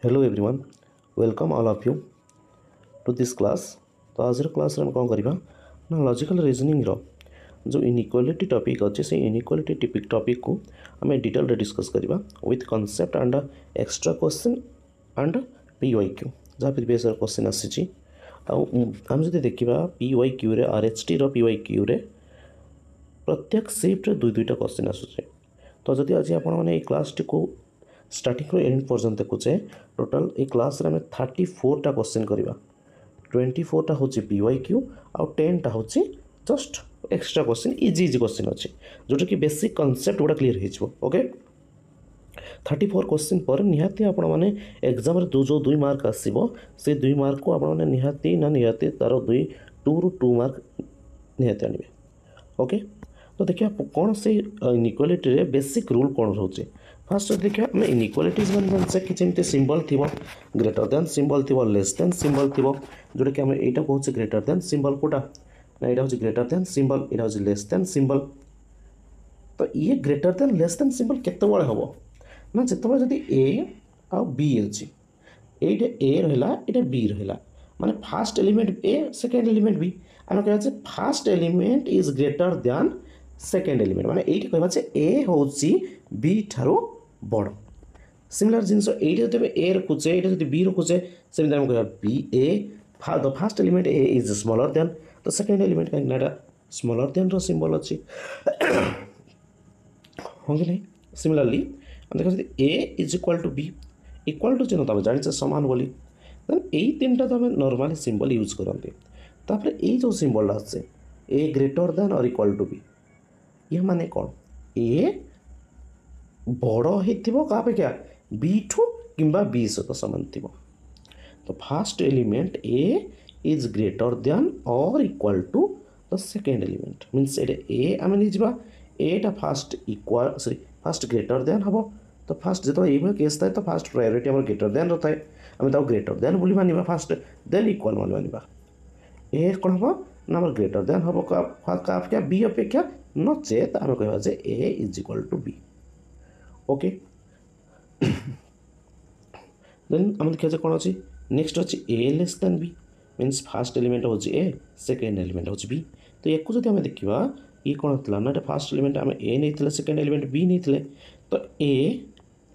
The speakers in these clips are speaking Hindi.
Hello everyone, welcome all of you to this class. तो आज क्लास रे हम कौन करबा ना लॉजिकल रीजनिंग रो जो इनइक्वालिटी टॉपिक अच्छे से इनइक्वालिटी टॉपिक को हमें डिटेल रे डिस्कस करबा with concept and extra question and PYQ जहाँ प्रीवियस क्वेश्चन आसी आम जब देखा पीवाईक्यू रे आरएचटी रो पीवाईक्यू रे प्रत्येक शिफ्ट रे दुईटा क्वेश्चन आसुचे तो जदि आज आपण माने ए क्लास टी को स्टार्टिंग एंड पर्यटन देखुचे टोटाल ए क्लास रे हमें 34टा क्वेश्चन करवा 24टा हूँ पीवाईक्यू आउ 10टा हूँ just extra question easy question अच्छे जोटा कि बेसिक कॉन्सेप्ट गुड़ा क्लीयर हो ओके 34 क्वेश्चन पर निहाती आपण माने एग्जाम रे जो 2 मार्क आसीबो से 2 मार्क को आपण माने निहाती ना निहाती तार 2 ରୁ 2 मार्क निहाती आनिबे ओके तो देखिए कौन से इनइक्वालिटी रे बेसिक रूल कौन रोचे फास्ट देखिए आम इनइक्वालिटीज मान से कि सिंबल थी ग्रेटर देन सिंबल थी लेस देन सिंबल थी जोटा कि आम यहाँ कहूँ ग्रेटर देन सिंबल कोटा ना यहाँ हूँ ग्रेटर देन सिंबल यहाँ हूँ लेस देन सिंबल तो ये greater than less than symbol केतबेले हम ना जिते जदि ए आ बी अच्छी ये ए रहा ये बी रहा माने फास्ट एलिमेंट ए सेकेंड एलिमेंट बी आम कह fast element is greater then second element माने ये कह ए हूँ बी ठारू बड़ सिमिलर जिनस ये जब ए रखुचे ये जब बी रखुचे सेमती आम कह B A the first element A is smaller than तो सेकेंड एलिमेंट कहीं स्मॉलर देन रो सिंबल अच्छी हाँ कि नहीं सिमिलरली देखो A is equal to B equal to चिन्ह तुम जानी सामान बोली देन यही 3टा तो आम नॉर्मली सिंबल यूज करते तापर ये जो सिंबल आसे ए ग्रेटर देन और इक्वाल टू बी ये माने कौन ए बड़ होपेक्षा बी ठू कि बी सहित सामान थी तो first element A is greater than और equal to the second element means A आम नहीं एटा first equal sorry first greater than हम तो फास्ट जो ये केस थाए तो फास्ट प्रायोरिटी आम ग्रेटर देन रहा है आम ग्रेटर देन बोली मानिबा फास्ट देन इक्वाल मानिबा ए कौन हम ना ग्रेटर देन हम क्या बी अपेक्षा नचेत आम कह A is equal to B okay then आम देखा कौन अच्छी नेक्स्ट अच्छी A less than B means first element हूँ ए सेकेंड एलिमेंट हूँ बी तो एक जब आम देखा ये कौन था ना फास्ट एलिमेंट आम ए नहीं सेकेंड एलिमेंट बी नहीं तो ए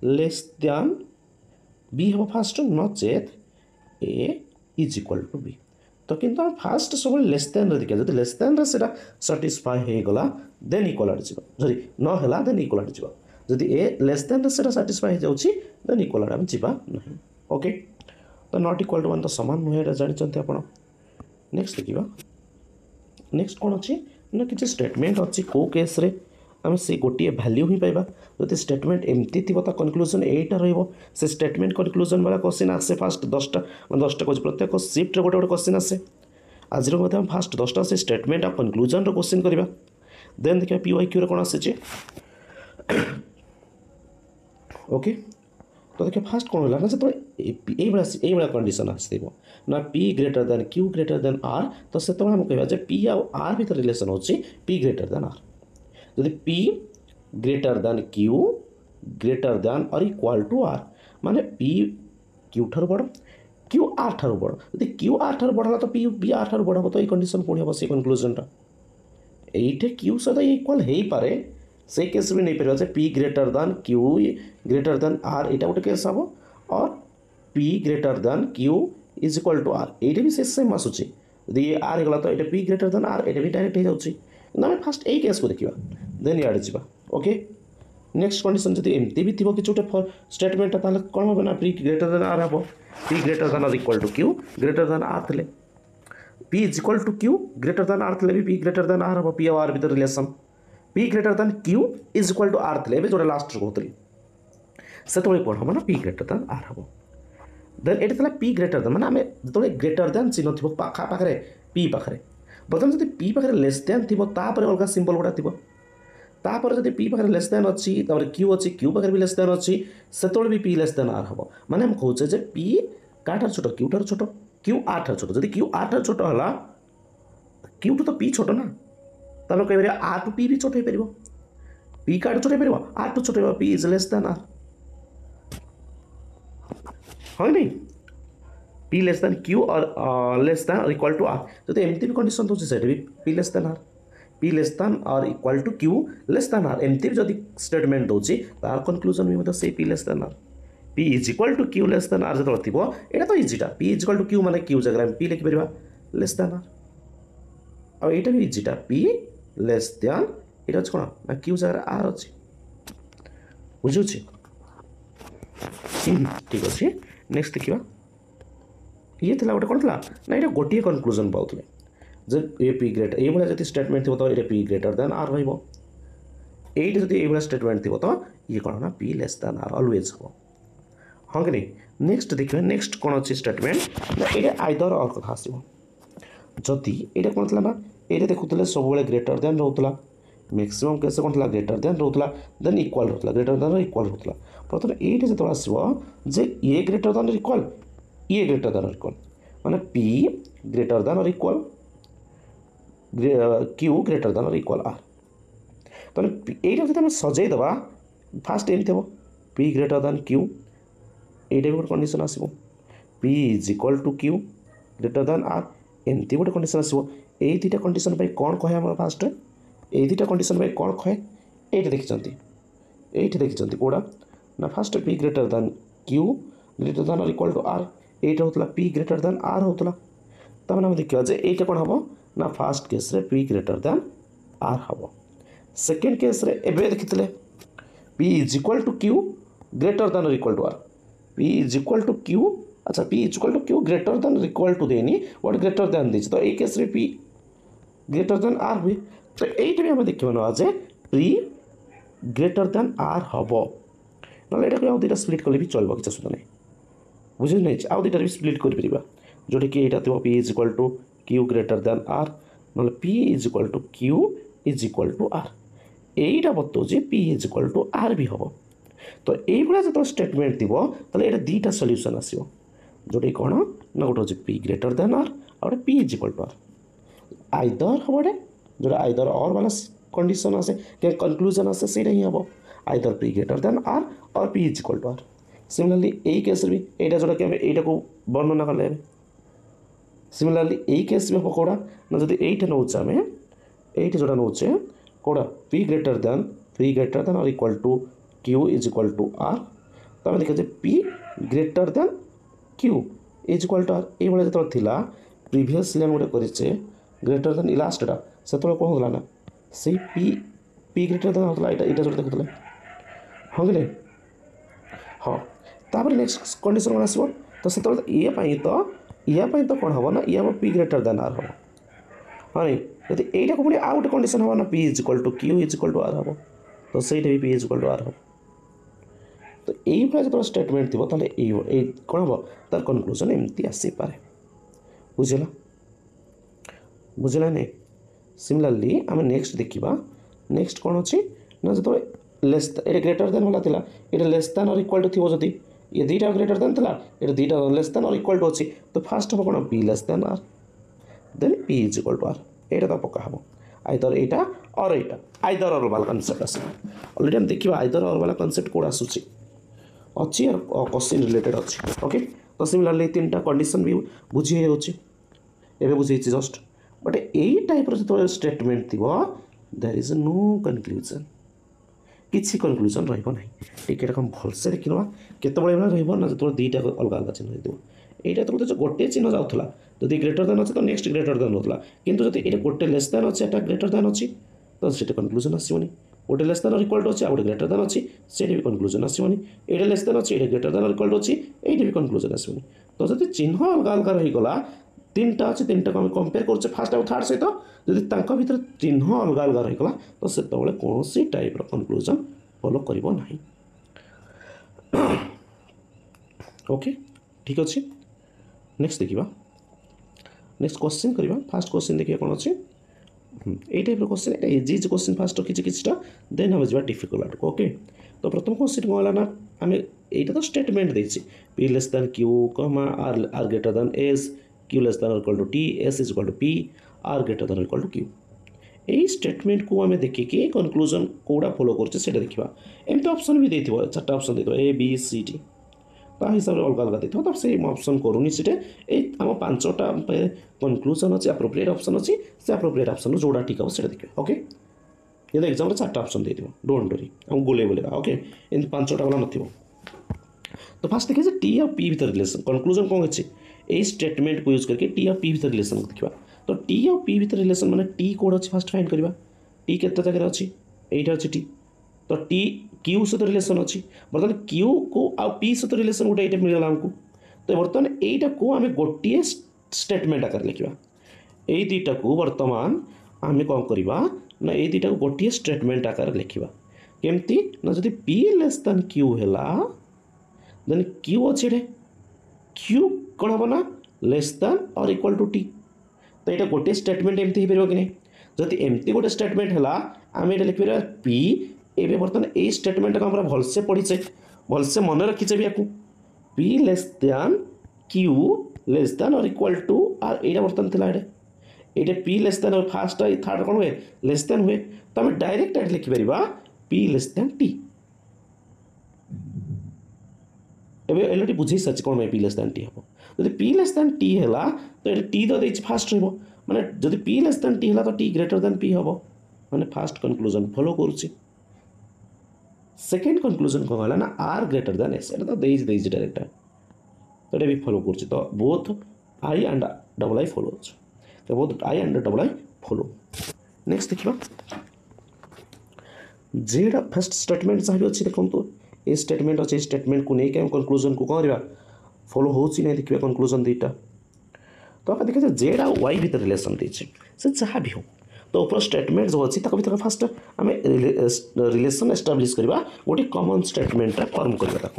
लेस देन बी हम फास्ट नचेत A is equal to B तो किंतु हम फास्ट सब लेस देन देखा जब लेस देन से साटिस्फाई हो गला देन इक्वाल आड़े जा सॉरी न है देन इक्वाल आड़े जा जदि ए लेस देन से साटिस्फाई हो देन इक्वाल आड़े आम जा नहीं ओके तो नॉट इक्वाल टू वन तो सामान नुहे जानते आप नेक्स्ट देखा नेक्स्ट कौन अच्छी ना कि स्टेटमेंट अच्छी कौ केस रे आम से गोटे भैल्यू ही पाइबा जब स्टेटमेंट एमती थी कनक्लूजन यहीटा रे स्टेटमेंट कनक्लूजन वाला क्वेश्चन आसे फास्ट 10टा कह प्रत्येक शिफ्ट गोटे गोटे क्वेश्चन आसे आज फास्ट 10टा से स्टेटमेंट आ कनक्लूजन क्वेश्चन करवा देन देखिए पीवाईक्यू कौन आसी ओके तो देखिए फास्ट कौन है ना जो ये कंडीशन आसो ना P greater than Q greater than R तो से आम कह पी आर भर रिलेसन हो पी ग्रेटर देन आर जदि P greater than Q greater than और इक्वाल टू आर माने पी क्यू ठार बड़ क्यू आर ठार बड़ जदि क्यू आर ठार बड़ा तो पी बी आर ठार बड़ हम तो ये कंडीशन पुणी हम से कनक्लूजनटा ये क्यू सहित इक्वाल हो पारे से केस भी नहीं पार P greater than Q greater than R यहाँ गोटे केस हम और P greater than Q is equal to R ये भी सेम आसूँ यदि ये आर होगा तो ये पी ग्रेटर देन आर ये भी डायरेक्ट हो जाऊँगी आम फास्ट यही केस को देखा देन इे जा ओके नेक्स्ट कंडीशन जब एमती भी थी कि गोटे स्टेटमेंट कौन हम ना पी ग्रेटर देन आर हम P greater than R equal to Q greater than R थे P is equal to Q greater than R थे भी पी ग्रेटर देन आर हम पी आर भर relation P greater than Q is equal to R थे जो लास्ट कहती से कौन हम ना पी ग्रेटर देन आर हम देन ये पी ग्रेटर देन मैंने आम जो ग्रेटर देन चिन्ह थी पाखे पी पाखे बर्तमान जब पी पाखे लेस देन थी अलग सिंबल गुड़ा थी तापर जब पी पाखे लेस देन अच्छी क्यू अच्छी क्यू पाखे भी लेस देन अच्छी से भी पी लेस देन आर हम माने हम कहे पी क्या छोट क्यू ठार छोट क्यू आर ठार छोट जब क्यू आर ठार छोट है क्यू टू तो पी छोट ना तब कह आर टू पी भी छोट हो पार पी क्या छोट हो पार आर टू छोट P is less than R हाँ नहीं पी लेस दैन क्यू और लेस दैन और इक्वल टू आर जो एमती भी कंडीशन दूसरी से भी P less than R P less than और equal to Q less than R एमती भी जब स्टेटमेंट दूसरी तार कनक्लूजन भी मतलब से P less than R P is equal to Q less than R जो थी यहाँ तो इजिटा P is equal to Q माने क्यू जगह पी लिखिपर लेस दैन आर आईटा भी इजिटा पी लेस दैन यहाँ अच्छे कौन ना क्यू जगह आर अच्छे बुझे ठीक अच्छे नेक्स्ट देखा ये थी गोटे कौन था ना ये गोटे कनक्लूजन पाते जे ए पी ग्रेटर ये जब स्टेटमेंट थी तो ये पी ग्रेटर दैन आर रही ये स्टेटमेंट थी तो ये कौन ना P less than R always हम हाँ कि नहीं नेक्स्ट देखिए नेक्स्ट कौन अच्छी स्टेटमेंट ना ये आइदर और कथा आसो जदि ये कौन था ना ये देखुले सब ग्रेटर दैन रोला मैक्सिमम केस कौन था ग्रेटर दैन रोला देन इक्वाल रोला ग्रेटर दैन इक्वाल रोला प्रथम ये जो आसो जे ये ग्रेटर दैन इक्वाल ये ग्रेटर दैन इक्वाल माने पी ग्रेटर दैन और इक्वाल क्यू ग्रेटर दैन और इक्वाल आर तो यहाँ जो सजईदे फास्ट एमती हम पी ग्रेटर दैन क्यू ये गोटे कंडीशन आसो P is equal to Q greater than R एमती गोटे कंडीशन आसो ये दुटा कंडीशन कौन कहे आम फास्ट ये दुटा कंडीशन कौन कहे ये देखी कौड़ा ना fast P greater than Q greater than और इक्वाल टू आर ये होता पी ग्रेटर दैन आर होता तमें आम देखा ये कौन हम ना फास्ट केस रे पी ग्रेटर दैन आर हम सेकेंड केस रे एबे देखी P is equal to Q greater than और equal to R P is equal to Q अच्छा P is equal to Q greater than equal to देनी व्हाट ग्रेटर दैन दी तो ये केस रे पी ग्रेटर दैन आर हुए तो ये भी आम देखा ना जे पी ग्रेटर दैन आर हम ना यहाँ दुटा स्प्लिट कले भी चलो किसी असुविधा नहीं बुझे नहीं आउ दुटा भी स्प्लिट कर जोटा कि यहाँ थी P is equal to Q greater than R ना P is equal to Q is equal to R यहीटा बताऊँ P is equal to R भी हम तो ये जो स्टेटमेंट थी ये दुटा सल्यूशन आसो जोटा कौन ना गोटे हूँ पी ग्रेटर दैन आर आ गए P is equal to R either हम गोटे जो आइदर और वाला कंडीशन आसे क्या कनक्लूजन आसे से ही हम either P greater than R और P is equal to R similarly यही केस भी यहाँ जोटा कि यहाँ को वर्णना कले सिमिलरली यही केस भी हम कौड़ा ना जब ये नौचे आम ये जोटा नौचे कौड़ा पी ग्रेटर दैन और equal to Q is equal to R तो आम देखा P greater than Q is equal to R ये जो था प्रिवियसली आम गोटे करे ग्रेटर दैन लास्टा से कौन होता ना से पी ग्रेटर दैन होता है यहाँ जो देखुले हाँ कि हाँ तापर नेक्स्ट कंडीशन कौन आसो तो से ये तो कौन हम ना ये हम पी ग्रेटर दैन आर हम हाँ नहीं जब यहीटा को पुणी आउ गोटे कंडीशन हम ना P is equal to Q is equal to R हम तो सहीटा भी P is equal to R हम तो यही जो स्टेटमेंट थी ताले कौन हम तार कनक्लूजन एमती आसीपे बुझेगा बुझेगा नहीं सिमिलरली आम नेक्स्ट देखा नेक्स्ट कौन अच्छी ना जो लेस ये ग्रेटर दैन वाला था ये लेस दैन और इक्वाल टू थी जदि ये दुटा ग्रेटर दैन था ये दुटा लेस दैन और इक्वाल टू अच्छी तो फास्ट हम कौन P less than R then P is equal to R यहाँ तो पक्का हम आइदर यहाँ और यहाँ आइदर और वाला कनसेप्ट आस अलरेडी हम देखा आइदर और वाला कनसेप्ट कौन आसूँ अच्छी और क्वेश्चन रिलेटेड अच्छी ओके तो सिमिलरली तीन टा कंडीशन भी बुझी एवं बुझे जस्ट बट यही टाइप जो स्टेटमेंट थी देयर इज नो कनक्लूजन किसी कनक्लूजन रही टिके भलसे देखी ना केतबे ना जो दुईटा अलग अलग चिन्ह हो यहाँ तो गोटे चिन्ह जाऊला जब ग्रेटर दैन अच्छे तो नेक्स्ट ग्रेटर दैन होता किंतु जब ये गोटे लेस दैन अच्छे ग्रेटर दैन अच्छी तो से कनक्लूजन आसोनी गोटे लेस दैन इक्वाल टू अच्छे गोटे ग्रेटर दैन अच्छी से भी कनक्लूजन आसोनी ये लेस दैन अच्छे ये ग्रेटर दैन इक्वाल टू अच्छी ये भी कनक्लूजन आसोनी तो जब चिन्ह अलग अलग रहीगला तीन टा अच्छे तीन टा को आम कंपेयर कर फास्ट और थर्ड सहित जब भर चिन्ह अलग अलग रहीगला तो से कौन टाइप कनक्लूजन फॉलो करिबो नहीं ओके ठीक अच्छे नेक्स्ट देखा नेक्स्ट क्वेश्चन करवा फास्ट क्वेश्चन देखिए कौन अच्छे ये type question easy easy question fast रखी किसी देन हम जा डिफिकल्ट ओके तो प्रथम क्वेश्चन कौन है ना आम यहाँ तो स्टेटमेंट देती P less than Q comma R greater than S Q less than equal to T S is equal to P R greater than equal to Q यही स्टेटमेंट को आम देखिए कनक्लूजन कौड़ा फॉलो कर देखा एमती ऑप्शन भी देती चार्टा ऑप्शन देते ए बी सी डी ता हिसाब से अलग अलग देते तो से ऑप्शन करूनी सीटे आम पांचटा कनक्लूजन अच्छे एप्रोप्रिएट ऑप्शन अच्छी से एप्रोप्रिएट ऑप्शन जोड़ा ठीक है सीटा देखिए ओके ये एग्जाम चार्टा ऑप्शन दे डोंट वरी हम गोले बोले ओके एमती पांचटा वाला नथिबो तो फास्ट देखिए टी और पी भीतर रिलेशन कनक्लूजन कौन अच्छे ये स्टेटमेंट को यूज करके टी और पी भीतर रिलेशन को देखा तो टी और पी भीतर रिलेशन माने टी कोड अच्छे फास्ट फाइंड करवा टी केते जगह अच्छी एटा अच्छी टी तो टी क्यू सहित रिलेशन अच्छी बर्तमान क्यू को आ पी सहित रिलेशन गोटे ये मिलगला आमको तो बर्तमान यहीटा को आम गोटे स्टेटमेंट आकार लिखा यही दुईटा को बर्तमान आम कौन करवा ना ये दुईटा को गोटे स्टेटमेंट आकार लिखा केमती ना जदि पी लेस दैन क्यू है देन क्यू अच्छे क्यू कौन हम ना लेस दैन और इक्वल टू टी तो यहाँ गोटे स्टेटमेंट एमती हो पार कि नहीं जदि एमती गोटे स्टेटमेंट है आम ये लिखिपर पी एवं बर्तमान ये स्टेटमेंट को हम भलसे पढ़ीचे भलसे मन रखीचे भी या P less than Q less than और इक्वल टू आर यहाँ बर्तमान थी ये पी लेस दैन और फास्ट थर्ड कौन हुए लेस दैन हुए तो आम डायरेक्ट लिखिपर पी लेस दैन टी एवं एल बुझे सारी कौन पी लेस दैन टी हम जब पी लेस दैन टी है तो ये टी तो देखिए फास्ट रहा माने जब पी लेस दैन टी है तो टी ग्रेटर दैन पी हम माने फास्ट कनक्लूजन फॉलो करुच्ची सेकेंड कनक्लूजन कौन है ना आर ग्रेटर दैन एस तो देजी डायरेक्ट तो ये भी फॉलो करुच्ची तो both I and double I follow तो both I and double I follow next देखा जेड फर्स्ट स्टेटमेंट जहाँ भी अच्छी देखो तो ये स्टेटमेंट अच्छे स्टेटमेंट को लेकिन हम कनक्लूजन को कौन करवा फॉलो हो देखिए कनक्लूजन दुईटा तो आप देखिए जेड आ वाई भीतर रिलेशन देचे से जहाँ भी हो तो ऊपर स्टेटमेंट जो अच्छी भर फास्ट आम रिलेशन एस्टाब्लीश करवा गोटे कॉमन स्टेटमेंट फॉर्म करवा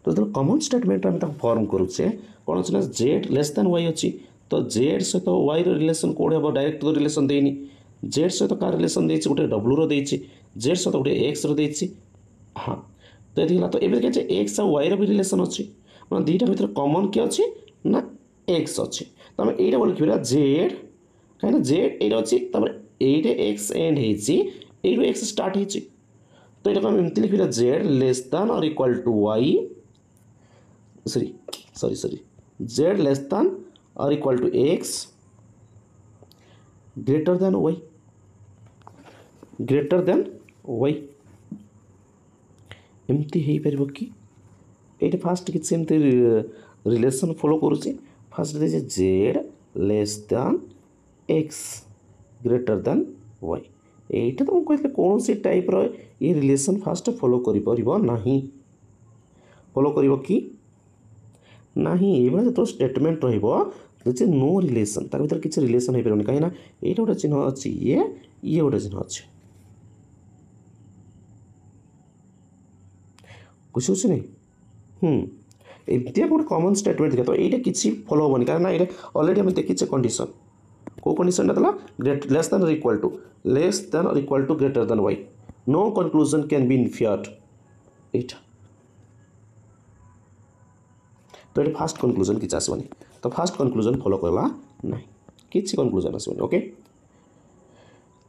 तो जो कॉमन स्टेटमेंट आम फॉर्म करुचे कौन अच्छे ना जेड लेस दैन वाई अच्छी तो जेड सहित वाई रिलेशन कौन हम डायरेक्ट तो रिलेशन देनी जेड सहित क्या रिलेशन देती गोटे डब्ल्यू रो जेड सहित गोटे एक्स रो हाँ तो ये तो ये देखिए एक्स आ वाई भी रिलेशन अच्छी मैं दुईटा भर कॉमन किए अच्छी ना एक्स अच्छी तो आम यहाँ बोल लिखा जेड कहीं जेड ये अच्छी ये एक्स एंड हो एक्स स्टार्ट हो तो यहाँ आम एमती लिखा जेड लेस दैन और equal to Y sorry Z less than और equal to X greater than Y एमती हो पार कि ये फास्ट किसी एमती रिलेशन फॉलो करुच्ची फास्ट दे Z less than X greater than Y यहीटा तो मुझे कौन सी टाइप ये रिलेशन फास्ट फॉलो कर फॉलो कर कि नहीं ये जो स्टेटमेंट रे नो रिलेशन तार भीतर किसी रिलेशन हो पारे कहीं ये गोटे चिन्ह अच्छी ये गोटे चिन्ह अच्छी बुझे नहीं एमती गोटे कॉमन स्टेटमेंट देखा तो ये किसी फॉलो होनी कारण ये ऑलरेडी आम देखीचे कंडीशन को कंडीशन ग्रेट लेस दैन और equal to greater than Y no conclusion can be inferred एटा तो ये फास्ट कनक्लूजन किसी आसवानी तो फास्ट कनक्लूजन फॉलो करला ना किसी कनक्लूजन आसवानी ओके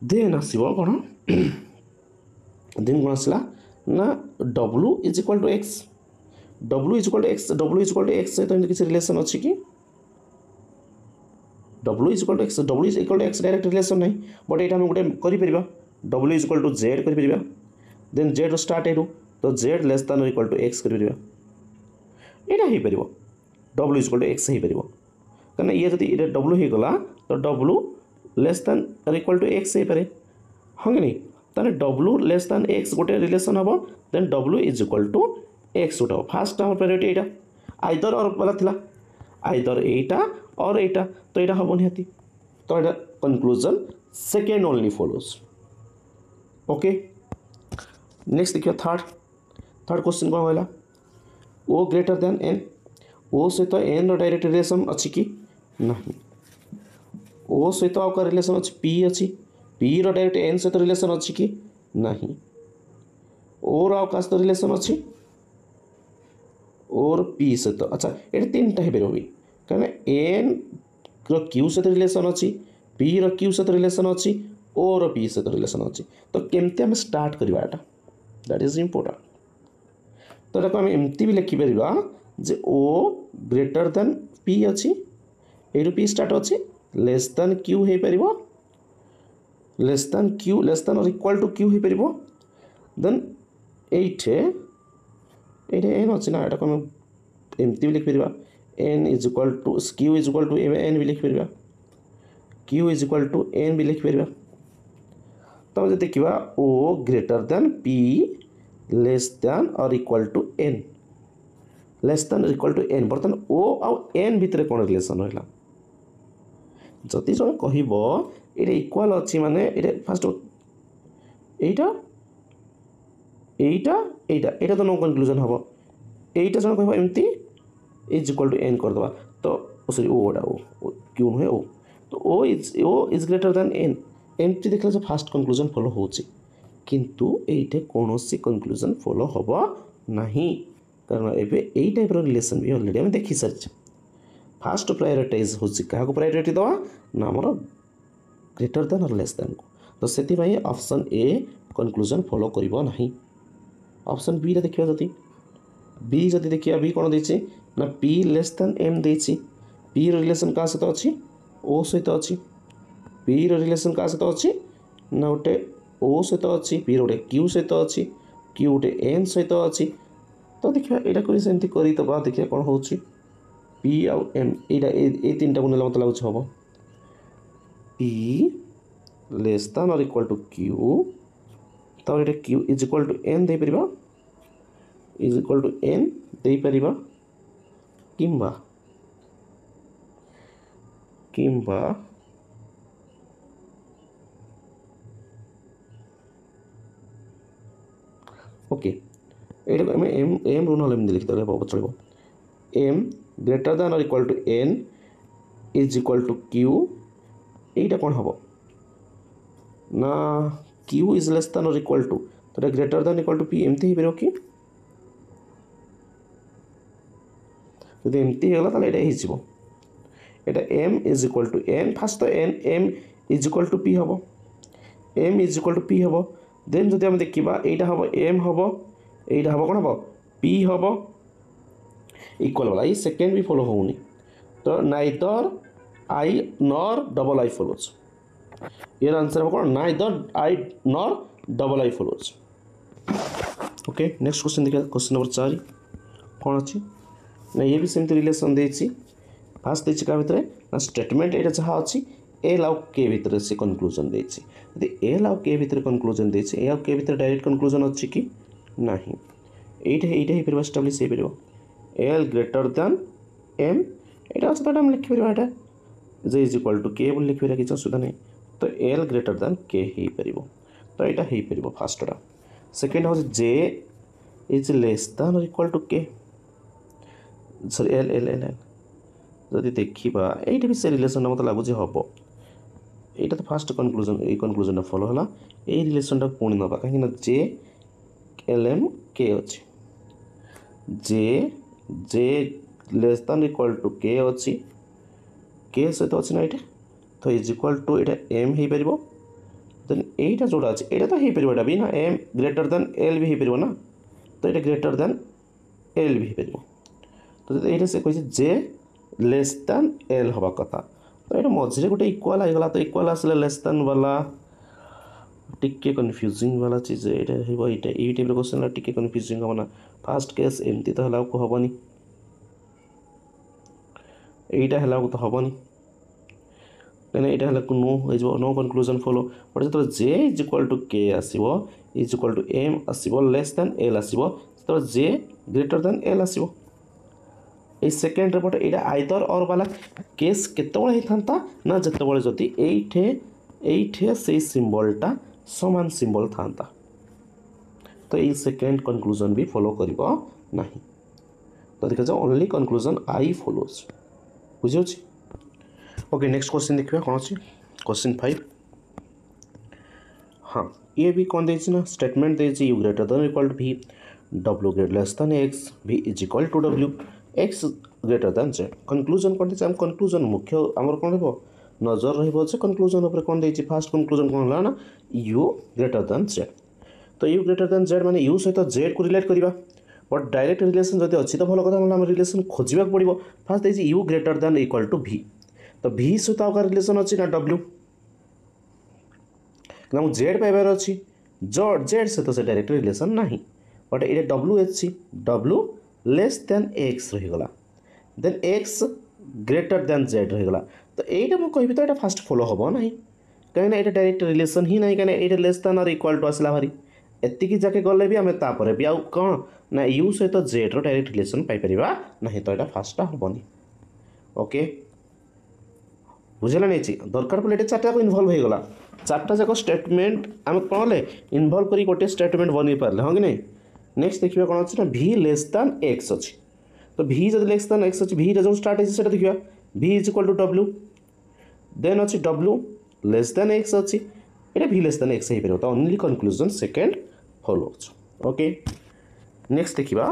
देन आसो कौन देन कौन आसला ना W is equal to X W is equal to X सहित किसी रिलेशन अच्छी कि W is equal to X direct relation नहीं बट ये गोटे कर W is equal to Z कर देन जेड स्टार्ट हो तो Z less than equal to X कर यहाँ हो पार W is equal to X हो पार कहीं ये जब ये W होगला तो W less than equal to X हो पारे हाँ कि नहीं ताने W लेस दैन एक्स गोटे रिलेशन हम then W is equal to X गोटे फास्ट आम प्रायोरिटी यहाँ आइदर और वाला था आइदर यहाँ और यहाँ तो यहाँ हम निहाती तो यहाँ conclusion second only follows okay next देखिए थर्ड क्वेश्चन कौन है ओ ग्रेटर दैन एन ओ सहित एन डायरेक्ट रिलेशन अच्छी कि नहीं ओ सहित आउ का रिलेशन अच्छी पी अच्छी पी डायरेक्ट एन सहित रिलेशन अच्छी कि नहीं ओर आउ का सहित रिलेशन अच्छी और पी सहित अच्छा ये तीन टा हो पार भी कहीं एन क्यू सहित रिलेशन अच्छी पी क्यू सहित रिलेशन अच्छी ओर पी सहित रिलेशन अच्छी तो केमती आम स्टार्ट करवा दैट इज इम्पोर्टेंट तो यहाँ आम एमती भी लिखिपर J O greater than P अच्छी यू पी स्टार्ट अच्छी लेस देन क्यू हो पार less than Q less than और इक्वाल टू क्यू हो पार देन ये एन अच्छी ना यहाँ को एमती भी लिखिपर N is equal to Q is equal to N भी लिखिपर Q is equal to N भी लिखिपर तो जो देखा O greater than P less than और equal to N less than equal to N बर्तमान ओ आउ एन भितर कौन रिलेसन रहा जदि जब कह इक्वाल अच्छी माने फास्ट एटा तो नो कनक्लूजन हम एटा जन कह एमती इज इक्वाल टू एन करदे तो सॉरी ओटा ओ क्यू नुहे ओ तो O is greater than N एमती देखले जो फास्ट कनक्लूजन फॉलो होची किंतु एइटे कोनोसी कनक्लूजन फॉलो होबो नाही कारण एबे एई टाइप रो रिलेशन भी ऑलरेडी हम देखि सारछ फास्ट प्रायोरिटाइज होची काहा को प्रायोरिटी दवा ना हमर ग्रेटर देन और लेस देन को तो सेति भाई ऑप्शन ए कनक्लूजन फॉलो करिवो नाही ऑप्शन बी रे देखिबा जति बी जति देखिया बी कोन देछि ना पी लेस देन एम देछि पी रो रिलेशन का सहित अछि ओ सहित अछि पी रो रिलेशन का सहित अछि ना गोटे ओ सहित अछि पी रो गोटे क्यू सहित अछि क्यू गोटे एन सहित अछि तो देखिया एटा कोइ सेमति करी तबा देखिया कोन होछि पी आउ एम एटा ए तीनटा को नेला मत लागछ हबो पी लेस देन और इक्वल टू क्यू तो एटा Q is equal to N दे परिबा इज इक्वल टू एन दे परिबा किंबा किंबा ओके एटा हम एम एम रो नले लिखि दले बाबा चलबो एम ग्रेटर देन और equal to N is equal to Q एटा कोन हबो ना क्यू इज लेस देन और इक्वल टू तो greater than equal to P एमती ही परबो कि यदि एमती होला ताले एटा हिजिबो एटा M is equal to N first तो N M is equal to P हबो M is equal to P हबो देन जदि हम देखिबा एटा हबो एम हबो एटा हबो कोन हबो पी हबो इक्वल वाला ये सेकेंड भी फॉलो होउनी तो neither I nor double I follows यार आंसर हो कौन neither I nor double I follows okay next question देखिए क्वेश्चन नंबर 4 कौन अच्छी ना ये भी सेमती रिलेशन देछि फास्ट देछि का भितर ना स्टेटमेंट एटा जहा अछि एल आउ के भितर से कंक्लूजन देछि यदि एल आउ के भितर कंक्लूजन देछि ए आउ के भितर डायरेक्ट कंक्लूजन अछि कि नाही एटा ही परबा एस्टैब्लिश हे परबो एल ग्रेटर देन एम एटा अछि तो हम लिखि परबा एटा जे इज इक्वल टू के बोल लिखि परबा किछ सुधा नहीं तो एल ग्रेटर देन के ही परबो तो एटा ही परबो फर्स्टटा सेकंड हो जे इज लेस देन और इक्वल टू के sorry L L L L जदि देखिबा एटा भी से रिलेशन मत लागु जे हबो एटा तो first conclusion a conclusion follow हला ए रिलेशन टा पुणी नबा काहे ना जे एल एम के अछि जे लेस देन इक्वल टू के अछि के सहित अछि ना एटा तो is equal to Etah M hey परिबो then एटा जोड़ा अछि एटा तो हे परिबो एटा भी ना एम ग्रेटर देन एल भी हे परिबो ना तो एटा ग्रेटर देन एल भी हे परिबो तो एटा से कहै जे लेस देन एल हबा कथा तो एटा मझिरे गोटे इक्वल आइ गला तो इक्वल आसले लेस देन वाला टिके कंफ्यूजिंग वाला चीज एटा हेबो एटा ए टाइप रो क्वेश्चन टिके कंफ्यूजिंग होना फर्स्ट केस एमती तो हला को हबनी एटा हला को तो हबनी कने एटा हला को नो हो जो नो कंक्लूजन फॉलो बट जतो जे इज इक्वल टू के आसीबो इज इक्वल टू एम आसीबो लेस देन एल आसीबो तो जे ग्रेटर देन एल आसीबो ए सेकंड रिपोर्ट एटा आइदर और वाला केस केतबळे हिथांता ना जतबळे जति एठे से सिंबलटा समान सिंबल थांता तो ये सेकेंड कंक्लूजन भी फॉलो करिबो नाही तो देखा जाओ ओनली कंक्लूजन आई फॉलोज बुझियो छी ओके नेक्स्ट क्वेश्चन देखिबा कोन छी क्वेश्चन 5 हां ये भी कोन देछि ना स्टेटमेंट देछि U greater than equal to v w greater less than x v is equal to w x greater than z conclusion कोन देछि हम कंक्लूजन मुख्य हमर कोन हेबो नजर रहबो जे कंक्लूजन ऊपर कोन देछि फर्स्ट कंक्लूजन कोन होला ना u ग्रेटर देन z तो u ग्रेटर देन z माने u सहित z को रिलेट करिबा बट डायरेक्ट रिलेशन जब अच्छी तो भल कथा ना रिलेशन खोजा पड़ो फास्ट देखिए U greater than equal to भी तो भी सहित आउ रिलेशन अच्छी ना डब्ल्यू ना जेड पाइबार अच्छी जेड सहित से डायरेक्ट रिलेशन ना बट ये डब्ल्यू अच्छी डब्ल्यू लेस दैन एक्स रहीगला then X greater than Z रहीगला तो यहीटा मुझे कहि तो ये फास्ट फॉलो हम ना कहीं ये डायरेक्ट रिलेशन ही ना कहीं ये लेस दैन और इक्वल टू आसला भारी एतिकी जाके गले भी आम तापर भी आउ कौन ना यू सहित जेड डायरेक्ट रिलेशन पाइपर ना तो यहाँ फास्टा हेनी ओके बुझेगा नहीं दरकार पड़े ये चार्टा इनवल्व हो गला चार्टा जाक स्टेटमेंट आम कौन ले इनवल्व कर गोटे स्टेटमेंट बन पारे हाँ कि नहीं नेक्स्ट देखिए कौन अच्छी ना भी लेस दैन एक्स अच्छी तो भी जब लेस दैन एक्स अच्छी भी जो स्टार्ट है देखिए V is equal to W then अच्छी डब्ल्यू लेस दैन एक्स अच्छी ये भी लेस दैन एक्स हो पार तो only conclusion second follows okay next देखा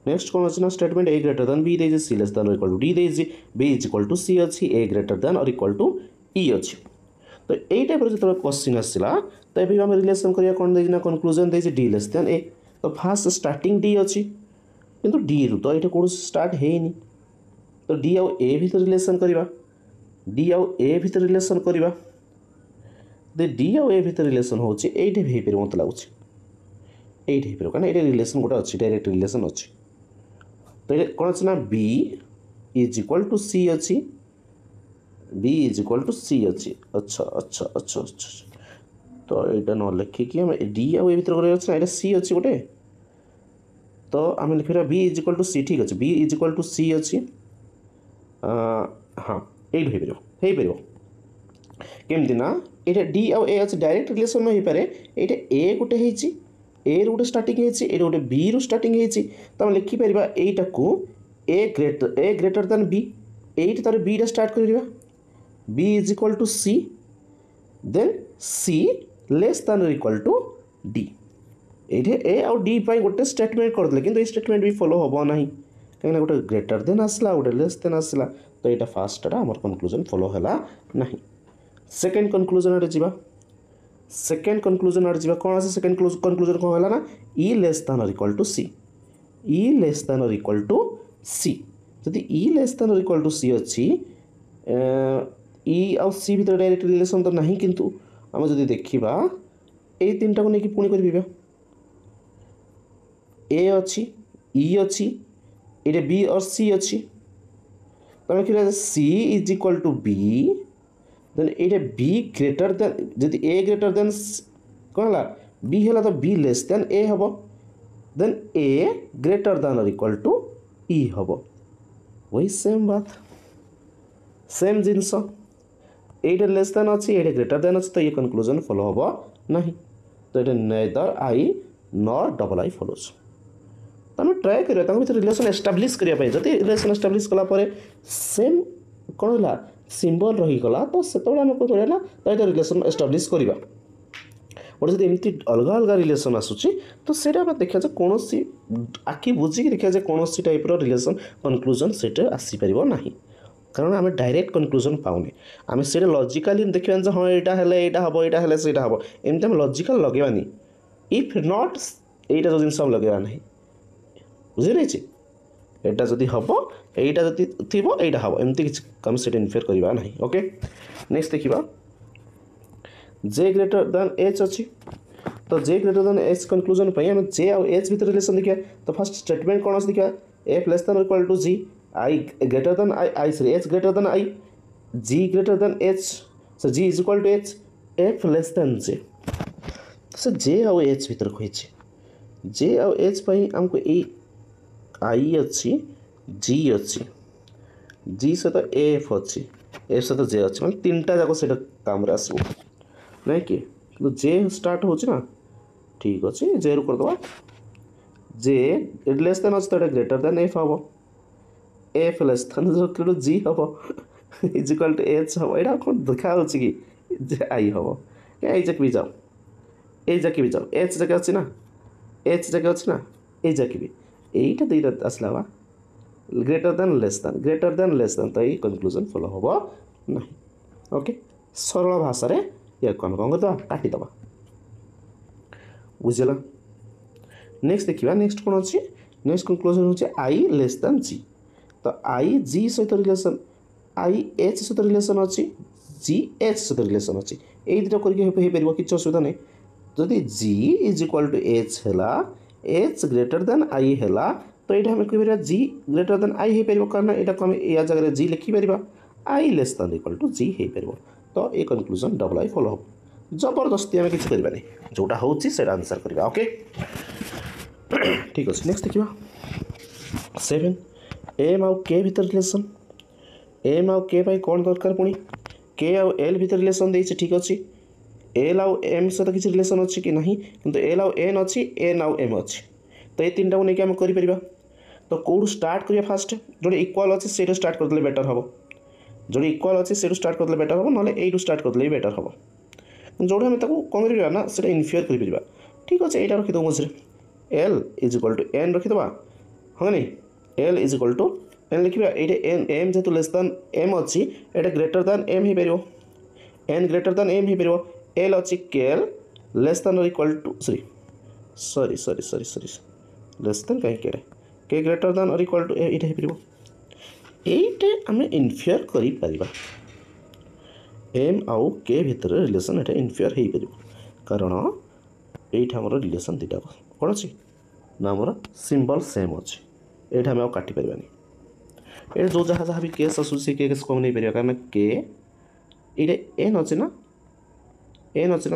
नेक्स्ट कौन अच्छी ना statement A greater than B दे सी लेस दैन और इक्वल टू डी दे B is equal to C अच्छी ए ग्रेटर दैन और इक्वल टू ई अच्छी तो यही टाइप जो क्वेश्चन आसला तो ये आम रिलेसन करिया कौन देना कनक्लूजन दे डी लेस दैन ए तो फास्ट स्टार्टिंग डी अच्छी किंतु डी रु तो ये कौन स्टार्ट है तो डी आउ ए भीतर रिलेसन करवा डी आउ ए भीतर रिलेसन करवा डी आउ ए भीतर रिलेसन हो पार मत लगुच ये कहीं ये रिलेसन गोटे अच्छी डायरेक्ट रिलेसन अच्छी तो ये कौन अच्छे ना B is equal to C अच्छी B is equal to C अच्छी अच्छा अच्छा अच्छा अच्छा तो यहाँ न लिखिकी आम डी आउ ए भीतर कर सी अच्छी गोटे तो आम लिखा बी इज इक्वल टू सी ठीक अच्छे B is equal to C अच्छी हाँ ये हो पार केमती ना ये डी आउ ए अच्छे डायरेक्ट रिलेसन न हो पारे ये ए गोटे ए रू गोटे स्टार्टिंग ये गोटे बी रू स्टार्टिंग तो आम लिखिपर यहीटा को ए ग्रेटर दैन बी ये तार बी स्टार्ट कर B is equal to C then C less than equal to D ये ए आउ डी गोटे स्टेटमेंट करदे कि स्टेटमेंट भी फॉलो हम ना कहीं गोटे ग्रेटर देन आसला गोटे लेस देन आसला तो यहाँ फास्टा आम कनक्लूजन फॉलो है ना सेकेंड कनक्लूजन आड़े जा सेकेंड कनक्लूजन आड़े जा कौन आसे सेकेंड कनक्लूजन कौन है ना ई लेस दैन और equal to C E less than और इक्वल टू सी जदि ई लेस दैन और इक्वल टू सी अच्छी ई आउ सी भीतर डायरेक्ट रिलेशन तो नहीं किंतु आम जदि देखा ये तीन टाक नहीं पुणी कर ए अच्छी ई अच्छी ये बी और सी अच्छी तो लिखा C is equal to B then ये बी ग्रेटर देन जदि ए ग्रेटर देन कौन है बी है तो बी लेस देन ए हम देन ए ग्रेटर देन और इक्वल टू ई हम वही सेम बात सेम जिनस ये लेस देन अच्छी ये ग्रेटर देन अच्छी तो ये कनक्लूजन फॉलो हम ना तो ये neither I nor double I follows तो आम ट्राए करा भर रिलेसन एस्टाब्लीश करने जब रिलेसन एस्टाब्लीश कलापर सेम कौन है सिंबल रहीगला तो से आम कौन करना तो ये रिलेसन एस्टाब्लीश करवा गोटे जब एमती अलग अलग रिलेसन आसूची तो सेटा देखा जाए कौन आखि बुझिकी देखा जाए कौन टाइप रिलेसन कनक्लूजन से आसीपर ना कारण आम डायरेक्ट कनक्लूजन पाऊने आम से लजिकाली देखा हाँ यहाँ हम यहाँ से हम एमती आम लजिकाल लगेबानी इफ नॉट यहीटा जो जिन लगेगा ना बुझे नहीं एटा जदि हम यहीटा जदि थी यहाँ हम एमती किसी कम से इनफेयर करवा ना ओके नेक्स्ट देखा जे ग्रेटर दैन एच अच्छी तो जे ग्रेटर दैन एच कनक्लूजन आम जे आउ एच भीतर रिलेसन देखा तो फर्स्ट स्टेटमेंट कौन देखा F less than equal to G I greater than I sorry H greater than I G greater than H so G is equal to H F less than J से जे आउ एच भीतर कही जे आउ एच आमको ये आई अच्छी जी अच्छी जी सहित एफ अच्छी एफ सहित जे अच्छी मैं तीन टा जाक से काम आसो नहीं कि जे स्टार्ट हो ठीक अच्छे जे रु करदे जे लेस देन अच्छे तो ग्रेटर देन एफ हम एफ लेस देन जी हम इज इक्वल टू एच हम यहाँ कौन देखा कि जे आई हम ये जाके भी जाओ ये जाके भी जाओ एच जाके अच्छी ना एच जाके अच्छी ना ये जाके भी यहीटा दुईटा आसला वा ग्रेटर देन लेस देन तो ये कनक्लूजन फॉलो हम ना ओके सरल भाषा या कौन कौन करदे काटिदे बुझेगा नेक्स्ट देखिए नेक्स्ट कौन अच्छी नेक्स्ट कनक्लूजन होचे आई लेस दैन जी तो आई जी सहित रिलेसन आई एच सहित रिलेसन अच्छी जी एच सहित रिलेसन अच्छी ये दुटा कर किसी असुविधा नहीं जदि जी इज इक्वाल टू एच है एच ग्रेटर देन आई है तो ये आम कह जी ग्रेटर देन आई हो पार कारण यहाँ को आम या जगह जी लिखिपर आई लेस देन इक्वाल टू जी हो पार तो ये कनक्लूजन डबल आई फॉलो हम जबरदस्ती आम किसी करवानी जोटा हूँ आंसर करवा ओके ठीक अच्छे नेक्स्ट देखा 7 एम आउ के भीतर रिलेसन एम आउ के कौन दरकार पुणी के आउ एल भीतर रिलेसन देती ठीक अच्छे एल आउ एम सहित किसी रिलेसन अच्छी कि नहीं किंतु एल आउ एन अच्छी एन आउ एम अच्छी तो ये तीन टाक नहीं आम कर तो कौटू स्टार्ट करिया फास्ट जो इक्वाल अच्छे से स्टार्ट करदे बेटर हम जो इक्वाल अच्छे से स्टार्ट करदे बेटर हम ना यू स्टार्ट करदे बेटर हम जोटा आम कौन कर ना से इनफियर कर ठीक अच्छे यहाँ रखीद मझे L is equal to N रखीद हाँ नहीं L is equal to N लिखा ये एन एम जेहतु लेस दैन एम अच्छी ये ग्रेटर दैन एम हो पार एन ग्रेटर दैन एम हो पार एल अच्छी K L less than equal to sorry sorry sorry sorry less than कहीं के ग्रेटर दैन और इक्वाल टू ये हो पार आम इनफियर कर एम आउ के भीतर रिलेसन ये इनफियर हो पार कारण ये रिलेसन दुटा कौन अच्छी ना आमर सिंबल सेम अच्छी ये आम काटि पारानी ये जो जहाँ जहाँ भी केस आसूसी केस कम नहीं पार कारण के ये एन अच्छे ना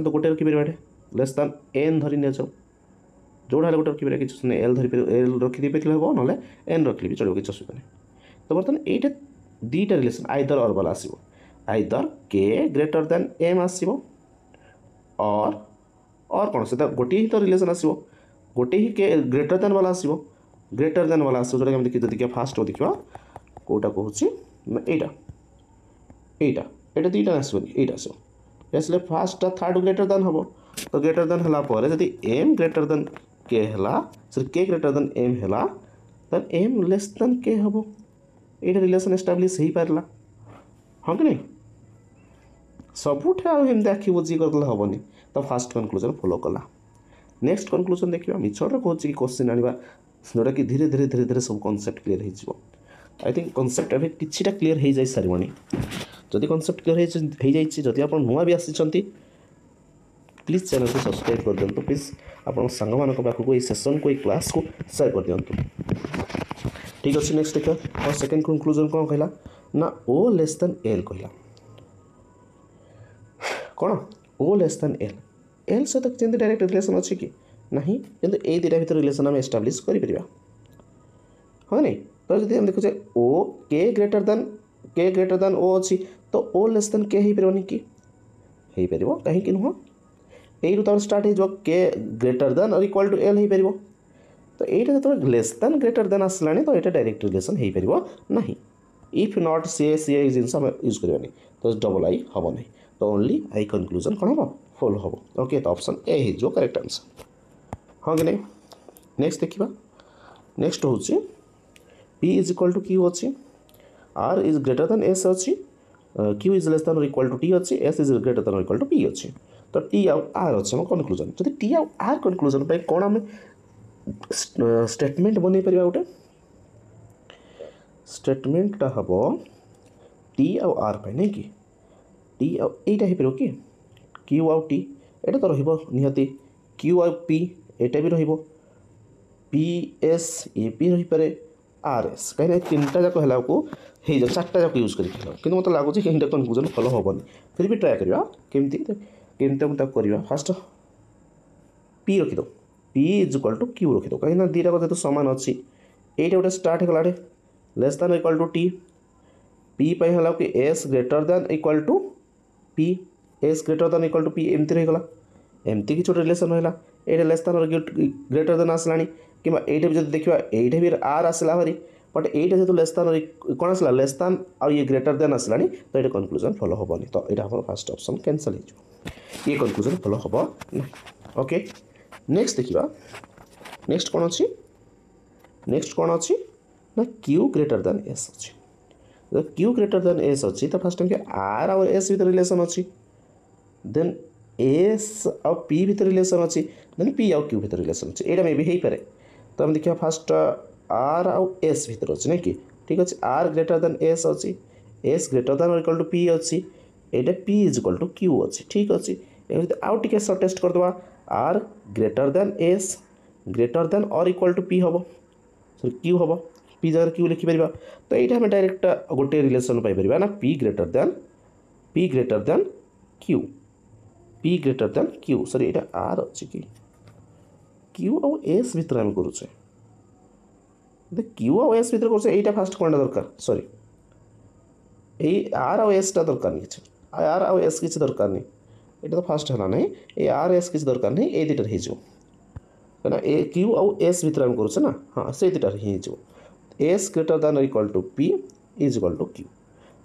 तो गोटे रखिपर लेस दैन एन धरी नि जाओ जोड़ा गोटे रखिपर कि एल धरी एल रखी पारे हम ना एन रखिले भी चलो किसी असुविधा नहीं तो बर्तमान ये दुईटा रिलेसन आइदर और वाला आसो आइदर के ग्रेटर दैन एम आसो और कौन से गोटे ही तो रिलेसन आसो गोटे ही के ग्रेटर दैन वाला आसो ग्रेटर दैन वाला आसो जोटा देखिए देखिए फास्ट देखा कौटा कहूँ यहाँ दुईटा आसो ये आसो आसले फास्ट थर्ड ग्रेटर दैन हम तो ग्रेटर दैन है जदि एम ग्रेटर दैन के है सॉरी के ग्रेटर दैन एम है देन एम लेस दैन के हम ये रिलेसन एस्टाब्लीश हो पारा हाँ कि नहीं सबुठ एमती आखि बुझी करदे हेनी तो फास्ट कनक्लूजन फॉलो कला नेक्स्ट कनक्लूजन देखिए मिछर कहूँ कि क्वेश्चन आने जोटा कि धीरे धीरे धीरे धीरे सब कनसेप्ट क्लीयर हो आई थिंक कनसेप्ट अभी किछिटा क्लीयर हो जाए सारे जदि कनसेप्ट क्लीयर हो जदि आप नुआ भी आसी प्लीज चैनल को सब्सक्राइब कर दिंतु प्लीज आप सांग मान पाखक ये सेसन को क्लास को शेयर कर दिंतु ठीक अच्छे नेक्स्ट देखा और सेकेंड कनक्लूजन कौन कहला ना ओ लेस दैन एल कहला कौन ओ लेस दैन एल एल सहित जमी डायरेक्ट रिलेसन अच्छी कि नहीं किंतु ये दुटा भर रिलेसन आम एस्टाब्लीश कर हाँ नहीं तो जब हम देखुचे ओ के ग्रेटर दैन ओ अच्छी तो ओ लेस दैन के हो पारनी कि हो पार कहीं नुह यू तो स्टार्ट हो के ग्रेटर दैन और इक्वाल टू एल हो पार तो यहाँ जो लेस दैन ग्रेटर दैन आसला तो यहाँ डायरेक्ट रिलेसन हो पार ना इफ नॉट सी सी जिनस यूज करवानी तो डबल आई हम नहीं तो ओनली आई कनक्लूजन कौन हम फॉलो हम ओके तो ऑप्शन ए हो करेक्ट आंसर हाँ कि नहीं नेक्स्ट देखा नेक्स्ट हूँ P is equal to Q अच्छी R is greater than S अच्छी Q इज लेस दैन और इक्वाल टू T अच्छी S इज ग्रेटर दैन और इक्वाल टू P अच्छी तो T आउ R अच्छे हम कनक्लूजन जब T आउ R कनक्लूजन पे कौन आम स्टेटमेंट बन पार गोटे स्टेटमेंटा हम T आउ R पे नहीं कि T आउ एटा हो पार कि Q आउ T एटा तो रही Q आउ P एटा भी रही P S ए P रही पारे आर एस कहीं तीनटा जाक है हो जाए चार्टा जाक यूज कर कि मतलब लगुच कि कनक्लूजन फॉलो हेनी फिर भी ट्राए करवा केमती करवा फास्ट पी रखीद P is equal to Q रखीद कहीं दीटा जेहतु सामान अच्छी यहीटा गोटे स्टार्ट होगा less than equal to T P है कि S greater than equal to P S greater than equal to P एमती रहीगला एमती किसी रिलेसन रहा ये लेस दैन ग्रेटर दैन आसला कि ये भी देखा ये भी आर आसला भारी बट ये जेहतु लेस दैन कौन आसला लेस दैन आ ये ग्रेटर दैन आसला तो ये कनक्लूजन फॉलो हेनी तो यहाँ हम फास्ट ऑप्शन कैंसल हो ये कनक्लूजन फॉलो हम ना ओके नेक्स्ट देखा नेक्स्ट कौन अच्छी नेक्स्ट कौन अच्छी ना क्यू ग्रेटर दैन एस अच्छी क्यू ग्रेटर दैन एस अच्छी तो फास्ट टाइम आर और एस भर रिलेसन अच्छी देन एस आउ पी भितर रिलेसन अच्छी देन पी आउ क्यू भितर रिलेसन अच्छी यहाँ मे भी हो पारे। तो आम देखा फास्ट आर आउ एस भितर अच्छे ना कि ठीक अच्छे आर ग्रेटर देन एस अच्छी S greater than equal to P अच्छी यहाँ P is equal to Q अच्छी ठीक अच्छे आउ टे सर्ट टेस्ट करदे R greater than S greater than और इक्वल टू पी हम सॉरी क्यू हम पी जगह क्यू लिखिपर। तो ये आम डायरेक्ट गोटे रिलेसन पाइपर ना P greater than Q P greater than Q sorry ये आर अच्छी कि क्यू आउ एस भितर आम करुचे क्यू आउ एस भितर कर फास्ट कौन दरकार सॉरी ये आर आउ एस टा दरकार नहीं आर आउ एस किसी दरकार नहीं ये तो फास्ट है ना ये आर एस किसी दरकार नहीं ये दुटा हो कहीं ए क्यू आउ एस भितर आम करुचे ना हाँ से दुटा हो S greater than equal to P is equal to Q.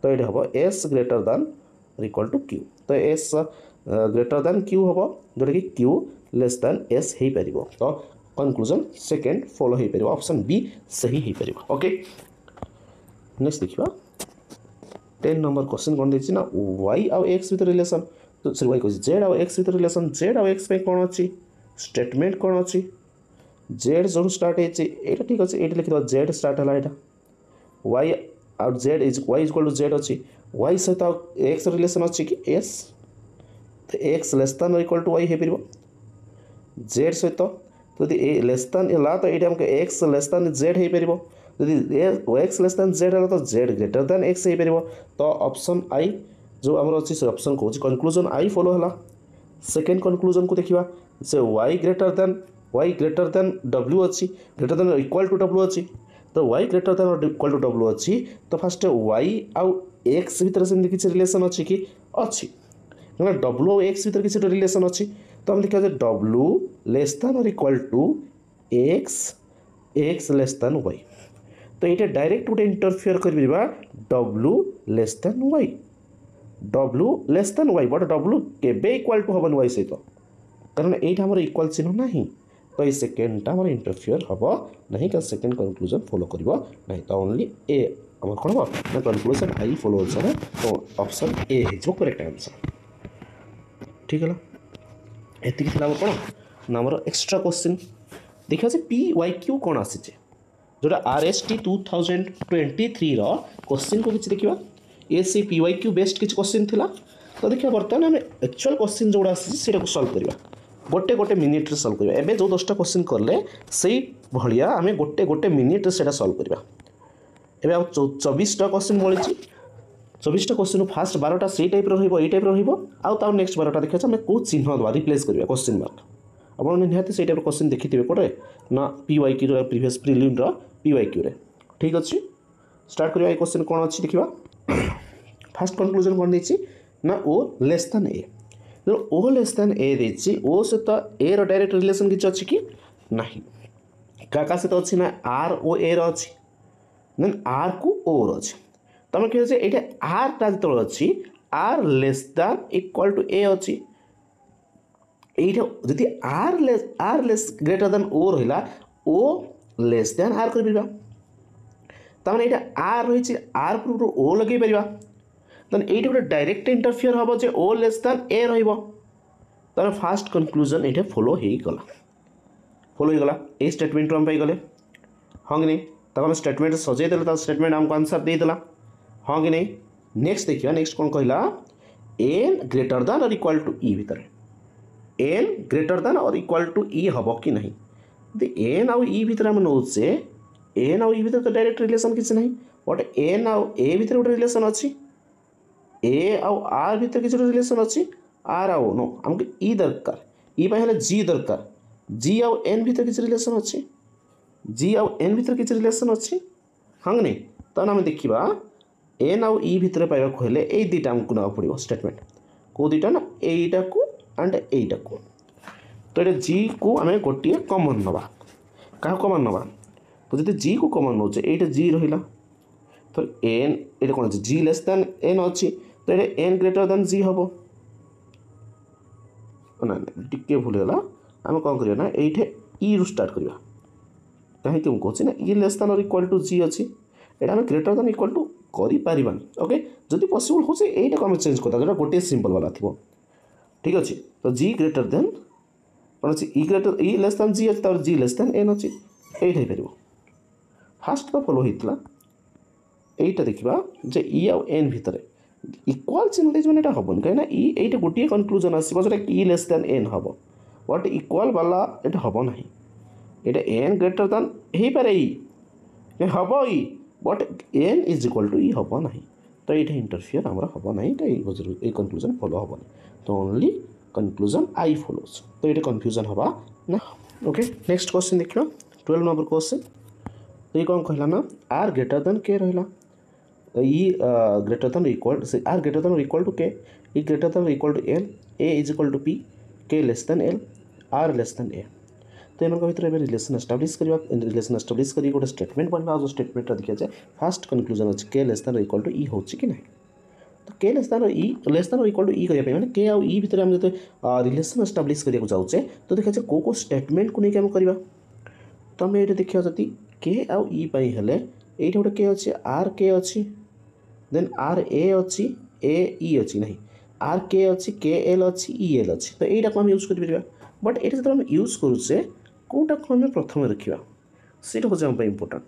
तो ये हम S greater than equal to Q तो एस ग्रेटर देन क्यू हम जोटा कि क्यू लेस देन एस हो पार। तो कनक्लूजन सेकेंड फॉलो हो पार ऑप्शन बी सही हो पार। ओके नेक्स्ट देखा 10 नंबर क्वेश्चन कौन देती ना वाई आउ एक्स भितर रिलेसन तो सॉरी वाई कह जेड आउ एक्स भितर रिलेसन जेड आउ एक्स कौन अच्छी स्टेटमेंट कौन अच्छी जेड जो स्टार्ट होता ठीक अच्छे ये लिखिद जेड स्टार्ट है यहाँ वाई आउ Z is Y is equal to Z अच्छी वाई सहित एक्स रिलेसन अच्छी कि एस तो X less than equal to Y हो पार जेड सहित तो ये लेस देन है तो ये आमको एक्स लेस देन जेड हो पार जदि एक्स लेस देन जेड है तो जेड ग्रेटर देन एक्स हो पार। तो ऑप्शन आई जो आमर अच्छी से ऑप्शन कौन कनक्लूजन आई फॉलो है। सेकेंड कनक्लूजन को देखा से वाई ग्रेटर देन डब्ल्यू अच्छी greater than equal to W अच्छी तो Y greater than equal to W अच्छी तो फास्ट वाई आउ एक्स भितर से किसी रिलेसन अच्छी कि अच्छी ना डब्ल्यू आउ एक्स भितर किसी रिलेसन अच्छी तो हम देखा डब्ल्यू लेस देन और equal to X less than Y तो ये डायरेक्ट गोटे इंटरफेयर कर W less than Y but W केबे इक्वल टू हम वाई सहित कारण यहाँ आम इक्वल चिन्ह ना तो ये सेकेंडटा आम इंटरफेयर हम ना क्या सेकेंड कनक्लूजन फॉलो कर ना तो ओनली ए आम कौन हम ना कनक्लूजन आई फॉलो अनुसार तो ऑप्शन ए हो करेक्ट आंसर ठीक है। एति कौन ना आम एक्सट्रा क्वेश्चन देखा पी वाई क्यू कौन आसी जोटा RST 2023 क्वेश्चन को किसी देखा ये सी पी वाई क्यू बेस्ट किसी क्वेश्चन थिला तो देखिए बर्तमान आम एक्चुअल क्वेश्चन जोड़ा आसी सल्व करवा गोटे गोटे मिनिट्रे सल्व करवा एवं जो 10टा क्वेश्चन कले से भाया आम गोटे गोटे मिनिट्रे से सल्व करवा एवं आ 24टा क्वेश्चन मिली 24टा क्वेश्चन फास्ट 12टा से टाइप रही आउ नेक्स्ट 12टा देखा आम कौ चिन्ह दवा रिप्लेस करवा क्वेश्चन मार्क आप निहाती से टाइप क्वेश्चन देखी थे कौटे ना P Y Q previous prelim P Y Q ठीक अच्छे स्टार्ट करवा क्वेश्चन कौन अच्छी देखा फास्ट कनक्लूजन कौन देती ना ओ लेस देन ए जो ओ लेस देन ए देती ओ सहित ए डायरेक्ट रिलेसन किसी अच्छी कि ना क्या सहित अच्छी ना आर ओ ए रही देन आर को ओ रही तो आम कहे ये आर टा जो अच्छी R less than equal to A अच्छी यदि R less greater than O रहा ओ लेस देन आर कर ये आर रही आर पूर्व ओ लगे पार देन ये गोटे डायरेक्ट इंटरफेयर हम जे ओ लेस देन ए रो फास्ट कनक्लूजन ये फॉलो हो गला ए स्टेटमेंट आम पाइगले हाँ कि नहीं तब आम स्टेटमेंट सजेदेले स्टेटमेंट आमको आंसर देदेला हाँ कि नहीं। नेक्स्ट देखिए नेक्स्ट कौन कहला एन ग्रेटर देन और इक्वल टू ई भितर एन ग्रेटर देन और इक्वल टू ई हम कि नहीं एन आउ ई भितर आम नौचे एन आउ ई भितर तो डायरेक्ट रिलेसन किसी ना बट एन आउ ए भितर गोटे रिलेसन अच्छी ए आउ आर भितर किसी रिलेसन अच्छी आर आउ नो आमको ई दरकार ई हेल्ले जी दरकार जी आउ एन भितर किसी रिलेसन अच्छी जी आउ एन भितर किसी रिलेसन अच्छी हाँ नहीं तो आम देखा एन आउ ई भितर पाइबा हेल्ले ये दुटा आमको ना पड़ो स्टेटमेंट कौ दुटा ना यहीटा को एंड यहीटा को तो ये जी को आम गोटे कमन नवा क्या कमन नवा तो जब जी को कमन नौचे ये जी रहा तो एन ये कौन अच्छे जी लेस देन एन अच्छी तो ये एन ग्रेटर देन जी हम ना टिके भूलगला आम कौन करना ना ये ई रु स्टार्ट करवा कहीं कहूँ ना ई लेस देन और इक्वल टू जी अच्छी यहाँ आम ग्रेटर देन इक्वल टू कर ओके जदि पॉसिबल हो चेंज करता जो गोटे सिंपल वाला थी ठीक अच्छे। तो जी ग्रेटर देन कौन अच्छे ई ग्रेटर ई लेस देन जी अच्छे जी लेस देन एन अच्छे ये पार फास्ट तो फॉलो होता यहीटा देखा जे ई आउ एन भितर इक्वाल चिन्ह देज मैंने हेनी कहीं ये गोटे कनक्लूजन आसो जो ई लेस देन एन हम बट इक्वाल वाला ये हम ना ये एन ग्रेटर देन हो पारे ई हम E but N is equal to E हम ना तो ये इंटरफियर आमर हम ना ये कनक्लूजन फॉलो हम तो ओनली कनक्लूजन आई फॉलोज तो ये कन्फ्यूजन हवा ना। ओके नेक्स्ट क्वेश्चन देखिए 12 नंबर क्वेश्चन तो ये कौन कहला ना आर ग्रेटर देन के रहा E greater than equal R greater than equal to K E greater than equal to L A is equal to P K less than L R less than A तो एम भर रिलेसन एस्टाब्लीश करवा रिलेसन एस्टाब्लीश कर गोटे स्टेटमेंट बनवा जो स्टेटमेंट देखा जाए फास्ट कनक्लूजन अच्छे के लेस देन इक्वल टू ई हो कि ना तो के लेस देन इक्वल टू ई करने मैंने के आउ ई भितर जो रिलेसन एस्टाब्लीश करने जाऊे तो देखा जाए कौ स्टेटमेंट को लेकिन करवा तो आम ये देखा जब के आउ ई हेले ये गोटे के अच्छे आर के अच्छी देन आर ए अच्छी ए ई अच्छी ना आर के अच्छी के एल अच्छी ई एल अच्छी तो यहीटा को आम यूज कर बट ये जो आम यूज करुचे कौटा को आम प्रथम रखा से हूँ आम इम्पोर्टाट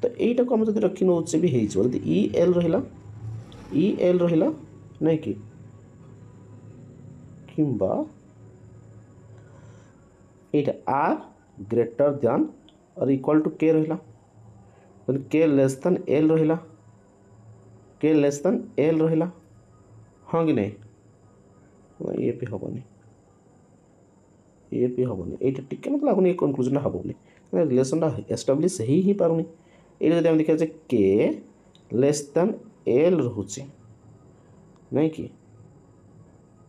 तो यहीटा को आम जब रखी नौचे भी हो ई एल रहा नहीं कि आर ग्रेटर दैन और इक्वल टू के रहा के लेस देन एल रहा के लेस देन एल रहा हाँ कि नहीं ये भी हेनी ये भी हेनी ये टिके मतलब लगुनि कनक्लूजन हम बोली रिलेसनटा एस्टाब्लीश ही पारुनी ये जब देखा जाए के लेस देन एल रोचे नहीं कि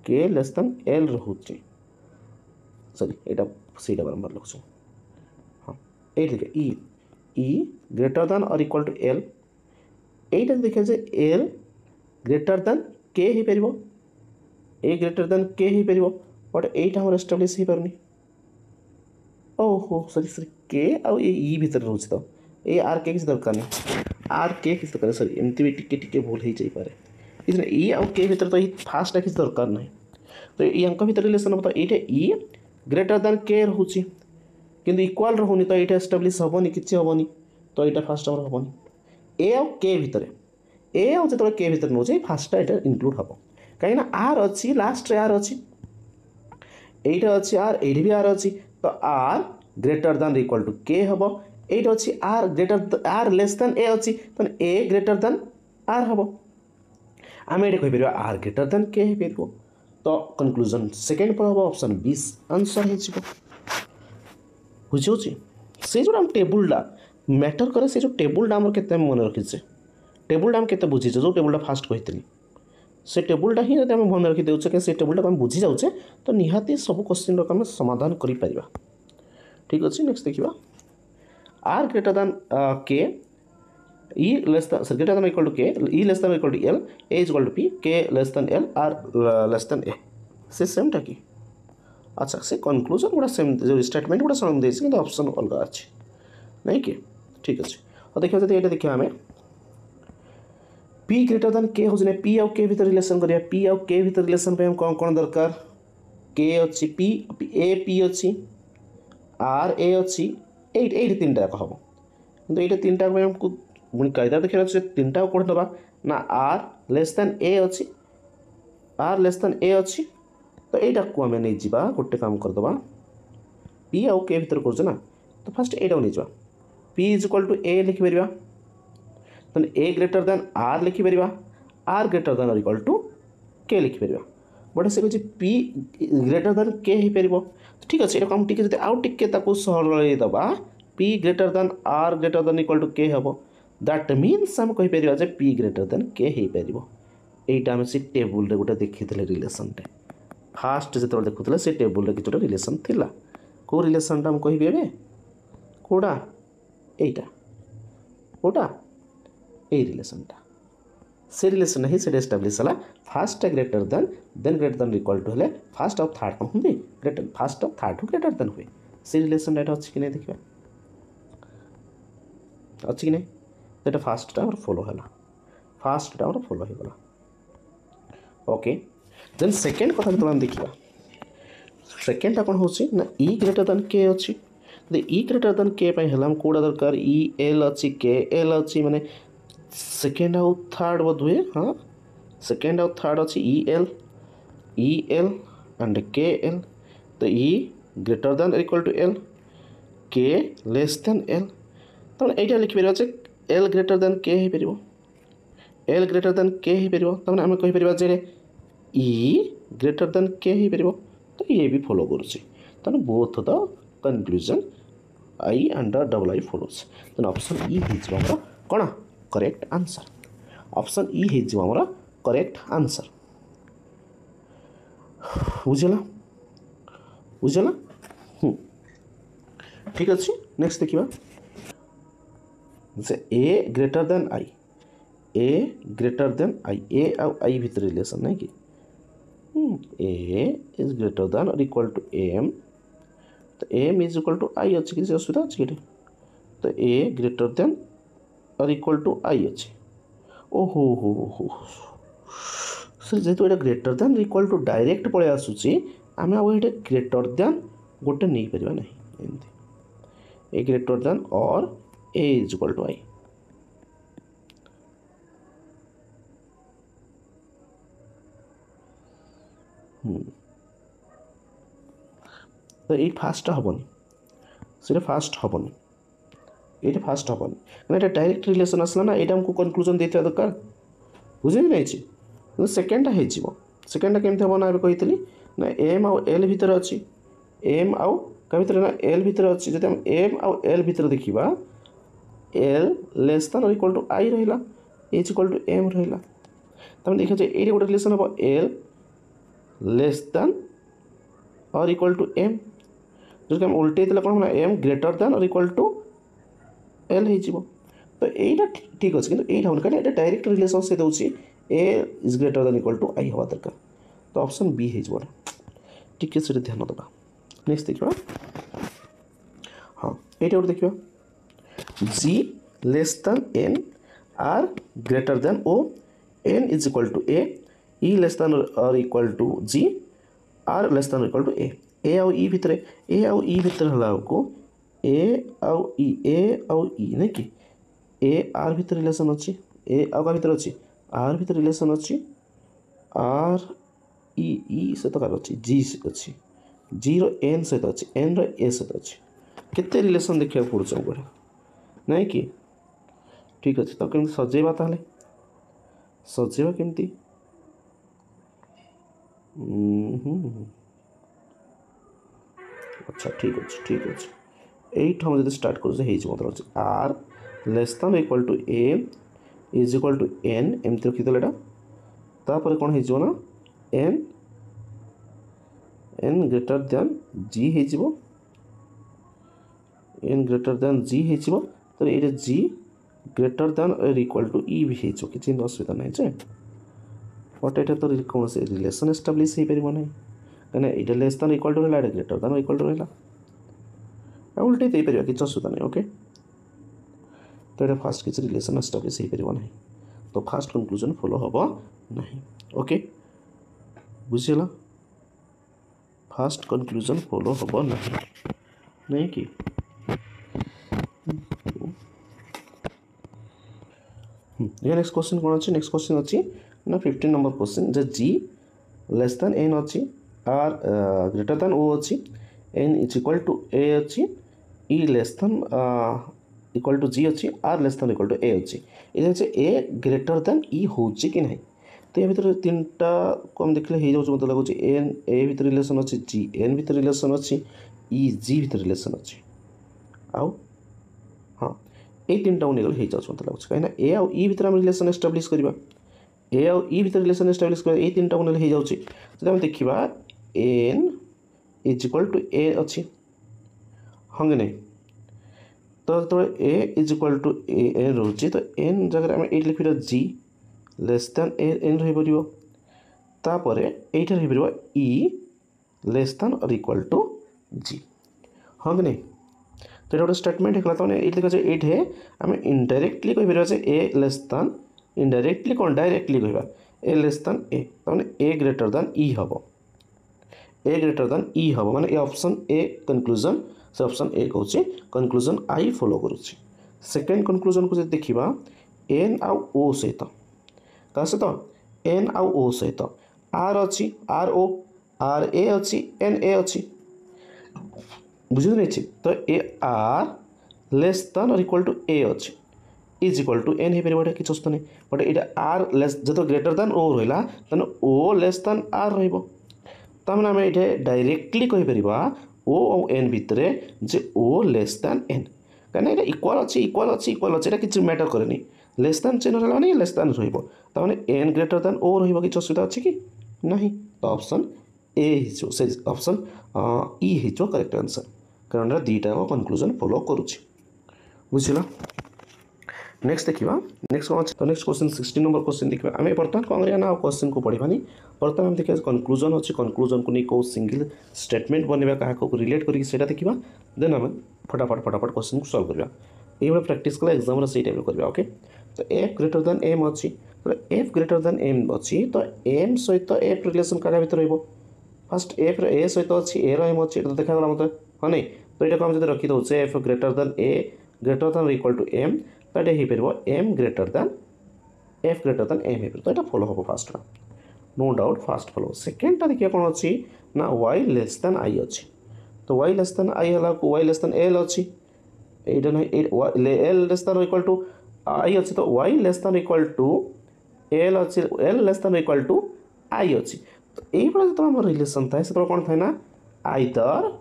के लेस देन एल रोचे सॉरी यहाँ से बारंबार लिखुँ हाँ ये लिखे ई ग्रेटर देन और इक्वल टू एल यहीटा देखा जाए एल ग्रेटर देन के हो पार ए ग्रेटर देन के हो पार बट यहीटा आम एस्टाब्लीश हो पारनी ओहो सॉरी सॉरी के आउ ई भितर रोचे तो ये आर के किसी दरकार नहीं आर के किसी दरकार सॉरी एमती भी टिके टिके भूल हो जापे इसलिए ई आउ के भितर तो ये फास्ट किसी दरकार ना तो ये भितर रिलेसन हम तो ये ई ग्रेटर देन के रोचे किंतु इक्वाल रोनी तो ये एस्टाब्लीश हेनी कि हेनी तो यहाँ फास्ट आम हेनी ए आउ के भितर ए आउ जो के भितर नौचे फास्टा यहाँ इनक्लूड हम कहीं आर अच्छी लास्ट आर अच्छी यहीटा अच्छी आर ये भी आर अच्छी तो R greater than equal to K हम ये अच्छी R greater R less than A अच्छी तो ए ग्रेटर देन आर हम आम ये कहीपर आर ग्रेटर देन के हो पार तो कनक्लूजन सेकेंड पर हम ऑप्शन 20 आंसर हो बुझे से जो आम टेबुलटा मैटर करे से जो टेबुलटा आम के मन रखीचे टेबुलटा आम के बुझीचे जो टेबुलटा फास्ट कही से टेबुलटा ही जब आम मन रखीदे कि से टेबुलटा आम बुझी जाऊे तो निहाती सब क्वेश्चन आम समाधान करें ठीक अच्छे। नेक्स्ट देखा are greater than K E less than greater than equal to K E less than equal to L A is equal to P K less than L R less than A से सेमटा कि अच्छा से कनक्लूजन गुड़ा सेम जो स्टेटमेंट गुड़ा सेम देती कि ऑप्शन अलग अच्छे नहीं कि ठीक अच्छे और देखा जब ये देखा आम पी ग्रेटर देन के हो पी आउ के भितर रिलेसन करिया पी आउ के भितर रिलेसन पे हम कौन कौन दरकार के अच्छी पी ए पी अच्छी आर ए अच्छी ये तीन टाक हम तो ये तीन टाक हमको पुणी कायदा देखा तीन टाक कौन दबा ना आर लेस देन ए अच्छी आर लेस देन ए अच्छी तो यहाँ को आम नहीं जा गोटे काम करदे पी आउ के भितर कर तो फास्ट यहाँ नहीं जा P is equal to A लिखिपर तो ए ग्रेटर देन आर लिखिपर आर ग्रेटर देन और इक्वल टू के लिखिपर बट से कहे पी ग्रेटर देन के हो पार ठीक अच्छे ये आम टे आउ टे सरल दबा P greater than R greater than equal to K हम दैट मीन्स आम कहीपर पी ग्रेटर देन के हो पार यहाँ आम से टेबुल गोटे देखी रिलेसनटे फास्ट जो देखुले से टेबुल कि गोटे रिलेसन थिला कौ रिलेसनटा हम कहि ए कौटा यहीटा कौटा ये रिलेसनटा से रिलेसन ही से एस्टाब्लीश है first greater than greater than equal to है फास्ट और थर्ड कौन हुए ग्रेटर फास्ट और थर्ड ग्रेटर देन हुए से रिलेसन यहाँ अच्छी कि नहीं देखा अच्छी कि नहीं तो फास्टा फॉलो है फास्टा फॉलो हो गला ओके देन सेकेंड कथा जो आम देखा सेकेंडटा कौन हो ई ग्रेटर दैन के अच्छी ई ग्रेटर दैन के कौटा दरकार ई एल अच्छी के एल अच्छी माने सेकेंड आउ थर्ड बोध हुए हाँ सेकेंड आउ थर्ड अच्छी E L and K L तो E greater than equal to L K less than L तो यहाँ लिखिपर एल ग्रेटर दैन के हो पार एल ग्रेटर दैन के हो पार तमें आम कहीपर जे ई ग्रेटर दैन के हो पार तो ये भी फॉलो करुच्ची तेना both the conclusion I and double I follows तेना ऑप्शन ई हो कौन करेक्ट आंसर ऑप्शन ई हो करेक्ट आंसर बुझेगा बुझेगा ठीक अच्छे नेक्स्ट देखा से ए ग्रेटर दैन आई ए आउ आई भितर रिलेशन नहीं कि ए इज ग्रेटर दैन और इक्वल टू एम तो M is equal to I अच्छी किसी असुविधा अच्छी कि तो ए ग्रेटर दैन और इक्वल टू आई अच्छे ओहो हो सर जेहेतु ये greater than equal to direct पलि आसूसी आम ये ग्रेटर दैन गोटे नहीं पार ना एमती ए ग्रेटर दैन और ए इज इक्वल टू आई तो ये फास्ट हेनी से फास्ट हेनी ये फास्ट हेनी क्या डायरेक्ट रिलेशन आसला ना यहाँ आमको कनक्लूजन देता दरकार बुझे नहीं सेकेंडटा हो सेकेंडटा केमती हम ना कही ना एम आउ एल भितर अच्छी एम आउ क्या भितर ना एल भितर अच्छी जब हम एम आउ एल भितर देखा एल लेस दैन और इक्वल टू आई रहा इज इक्वल टू एम रहा तमें देखा ये गोटे रिलेशन हम एल लेस दैन और इक्वल टू एम जो कि उल्टे कौन ना एम ग्रेटर दैन और इक्वल टू एल हो तो यहीटा ठीक अच्छे कि यहाँ कहीं डायरेक्ट रिलेशन से दूसरी A is greater than equal to I हवा दरकार तो ऑप्शन बी हो टिके से ध्यान देवा नेक्स्ट देखा हाँ ये गोटे देखा G less than N R greater than O N is equal to A less than और equal to G R less than equal to A आउ ई भितर को ए आउ ई नहीं कि ए आर भितर रिलेशन अच्छी ए आउ का भितर अच्छी आर भितर रिलेशन अच्छी आर ई सहित कार अच्छी जी अच्छी जी रो एन सहित अच्छी एन रो ए सहित अच्छी केते रिलेशन देखा पड़े हमको नहीं कि ठीक अच्छे तो कमी सजेवा ताले सजेवा केमती अच्छा ठीक अच्छे यही हम जो स्टार्ट कर R less than equal to A is equal to N एमती रखीदे तापर कौन हो N N greater than G हो एन ग्रेटर दैन जी हो तो ये जी ग्रेटर दैन और इक्वल टू ई भी हो कि असुविधा ना बट ये तो कौन से रिलेशन एस्टाब्लीश हो पार ना कहीं ये लेस दैन इक्वल टू रहा ग्रेटर दैन इक्वल टू रहा उल्टे दे पार कि असुविधा नहीं ओके तो ये फास्ट किसी रिलेशन एस्टाब्लीश हो पार ना तो फास्ट कनक्लूजन फॉलो हम ना ओके बुझीगला फास्ट कनक्लूजन फॉलो हम ना नहीं कि ये नेक्स्ट क्वेश्चन कौन अच्छी नेक्स्ट क्वेश्चन अच्छी ना 15 नंबर क्वेश्चन जे जी लेस दैन एन अच्छी आर ग्रेटर दैन ओ अच्छी N is equal to A अच्छी E less than equal to G अच्छी R less than equal to A अच्छी ये ए ग्रेटर दैन ई हो कि ना तो ये भर तीन टा को हम देखले हो जाए मतलब लगुच एन ए भर रिलेशन अच्छी जी एन भर रिलेशन अच्छी ई जी भर रिलेशन अच्छी आउ हाँ ये तीन टा नहीं हो जाए मतलब लगुच कहीं ए आउ ई भर रिलेशन एस्टाब्लीश करवा ए आउ ई भर रिलेशन एस्टाब्लीश कर ये तीन टा नहीं हो जाए जब आम देखा N is equal to A अच्छी हाँ कि नहीं तो जो ए इज इक्वल टू एन रोचे तो एन जगह आम ये लिखा जी लेस दैन एन रहीपर यहीटा रहीपर ई लेस दैन और इक्वल टू जी हाँ कि नहीं तो ये गोटे स्टेटमेंट होगा तो ये देखा ये आम इनडायरेक्टली कहीपर ए लेस दैन इनडायरेक्टली कौन डायरेक्टली कह ए लेस दैन ए ताने ए ग्रेटर दैन ई हम ए ग्रेटर दैन ई हम माने ए ऑप्शन ए कंक्लूजन से ऑप्शन ए कहूँ कंक्लूजन आई फॉलो करुच्ची। सेकेंड कंक्लूजन को देखा एन आउ ओ सहित क्या सहित एन आउ ओ सहित आर अच्छी आर ओ आर ए अच्छी एन ए अच्छी बुझे नहीं तो ए आर लेस दैन और इक्वल टू ए अच्छी इज इक्वल टू एन हो पार किसी असुविधा नहीं बट ये आर लेस जो ग्रेटर दैन ओ रहा तेना ओ लेस दैन आर रहा आम ये डायरेक्टली कहीपर ओ और एन भितर जे ओ लेस दैन एन कहीं इक्वाल अच्छी इक्वाल अच्छी इक्वाल अच्छी किसी मैटर करे लेस दैन चिन्ह रहा मानी लेस दैन रही एन ग्रेटर दैन ओ रही असुविधा अच्छी कि नहीं तो ऑप्शन ए से ऑप्शन ई हो करेक्ट आंसर कारण दीटा कंक्लूजन फॉलो करुच्ची बुझल। नेक्स्ट देखा नेक्स्ट कौन तो नेक्स्ट क्वेश्चन 16 नंबर क्वेश्चन देखा आम बर्तमान कौन करना ना क्वेश्चन को पढ़ानी बर्तमान आम देखा कंक्लूजन अच्छी कंक्लूजन को नहीं कौ सिंगल स्टेटमेंट बनवा क्या रिलेट करके देखा देन आम फटाफट फटाफट क्वेश्चन को सॉल्व करवा ये प्रैक्टिस कला एग्जाम से टाइप करवा ओके तो एफ ग्रेटर दैन एम अच्छी तो एफ ग्रेटर दैन एम अच्छी तो एम सहित एफ रिलेसन क्या भितर रही फास्ट एफ ए सहित अच्छी ए एम अच्छी तो देखागला मतलब हाँ नहीं तो यहाँ आम जो रखी दौचे F greater than A greater than equal to M तो ये हो पार M greater than F greater than M हो तो यहाँ फॉलो हम first no doubt first follow सेकेंडटा देखिए कौन अच्छी ना वाई लेस दैन आई अच्छी तो वाई लेस दैन आई है वाई लेस दैन एल अच्छी एटा ना L less than equal to I अच्छी तो Y less than equal to L अच्छी L less than equal to I अच्छी तो ये जो आम रिलेसन थाए से कौन थाए ना आइदर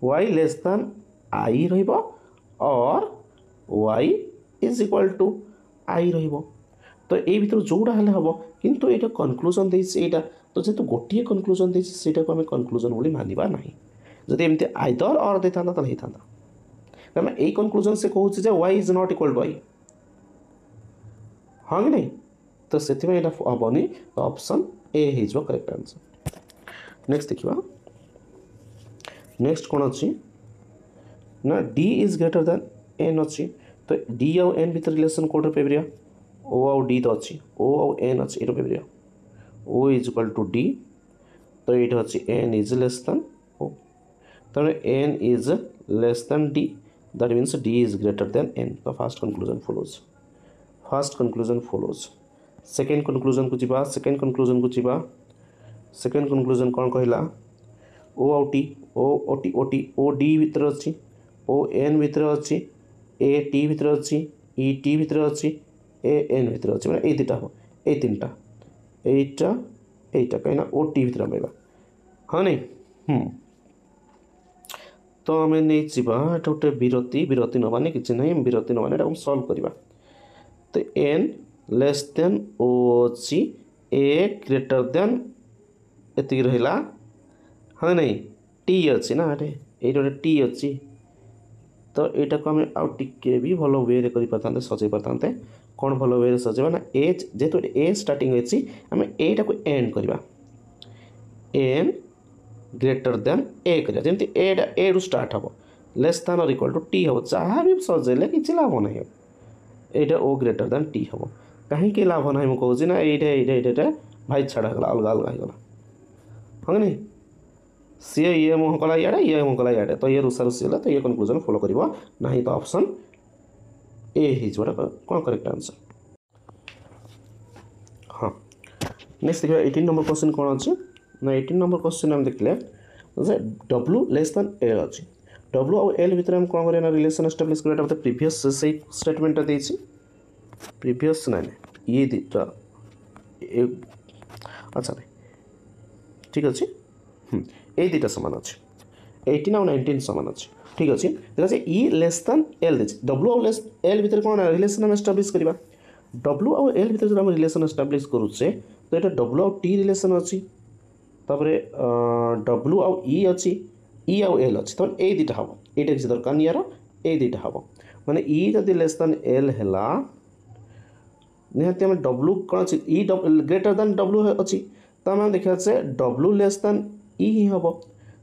वाई लेस दैन आई और y इज इक्वल टू आई तो ये भर जोड़ा हेल्ले हम किंतु ये कनक्लूजन देटा तो जेहतु गोटे कनक्लूजन देटा को आम कनक्लूजन बोली मानवा ना जदि एमती आइदर और देता होता कारण यही कनक्लूजन से कहूँ y is not equal to I हाँ कि नहीं तो से हेनी तो ऑप्शन ए हो करेक्ट आंसर। नेक्स्ट देखा नेक्स्ट कौन अच्छी ना d is greater than n अच्छी तो d आउ n भर रिलेसन कौट पाइबा o आउ d तो अच्छी o आउ n अच्छी ये पाइबा o is equal to d तो ये अच्छी n is less than o तो n is less than d that means d is greater than n तो first conclusion follows second conclusion को जीवा सेकेंड कंक्लूजन को जीवा सेकेंड कंक्लूजन कौन कहला o आउ t o t o t o d भर अच्छी ओ एन भर अच्छी ए टी भर अच्छी ई टी भर अच्छी ए एन भर अच्छी मैंने ये दुटा हम ये तीन टा कहीं ओ टी भर पाइबा हाँ नहीं तो आम नहीं जावा गोटे विरति विरति नबानी कि ना विरति नबानी हम सल्व करवा तो एन लेस देन ओ अच्छी ए ग्रेटर देन ये रहा हाँ नहीं टी अच्छी ना ये गोटे टी अच्छी तो यहाँ को आम आउ टे भी भल वे कर सजे पारते कौन भल वे सजेबा ना ए जेहेतु ए स्टार्टिंग अच्छी आम एटा को एंड करवा एन ग्रेटर देन ए करा जमी ए रु स्टार्ट हम लेस दैन और इक्वल टू टी हम जहाँ भी सजेले कि लाभ ना यहाँ ओ ग्रेटर देन टी हम कहीं लाभ ना मुझे कहूँ ना ये भाई छाड़ा गला अलग अलग होगा हाँ नहीं सी ये मुँह कला इे ये मुँह कला इे तो ये रुषा रुषि है तो ये कनक्लूजन फॉलो कर ना तो ऑप्शन ए कौन करेक्ट आंसर। हाँ नेक्स्ट देखिए 18 नंबर क्वेश्चन कौन अच्छे ना 18 नंबर क्वेश्चन आम देखले डब्ल्यू लेस दैन एल अच्छी डब्ल्यू और एल भितर हम कौन करना रिलेसन एस्टाब्लिश करवा प्रीवियस से स्टेटमेंटा देती प्रीवियस ना ये दुटा अच्छा नहीं ठीक अच्छे ये दुटा सामान अच्छे 18 और 19 सामान अच्छे ठीक अच्छे देखा ई लेस दैन एल दे डब्ल्यू और लेस एल भितर कौन रिलेसन एस्टाब्लिश करवा डब्ल्यू और एल भितर जो रिलेसन एस्टाब्लिश करुचे तो ये डब्ल्यू और टी रिलेसन अच्छी तापर डब्ल्यू आउ ई अच्छी ई आउ एल अच्छी तो ये दुटा हम ये किसी दरकार नहीं यार ये दुटा हम माने ई जदि लेस दैन एल है निहाती आम डब्ल्यू कौन अच्छी ई ग्रेटर दैन डब्ल्यू अच्छी तो आम देखा डब्ल्यू लेस दैन ई ही हम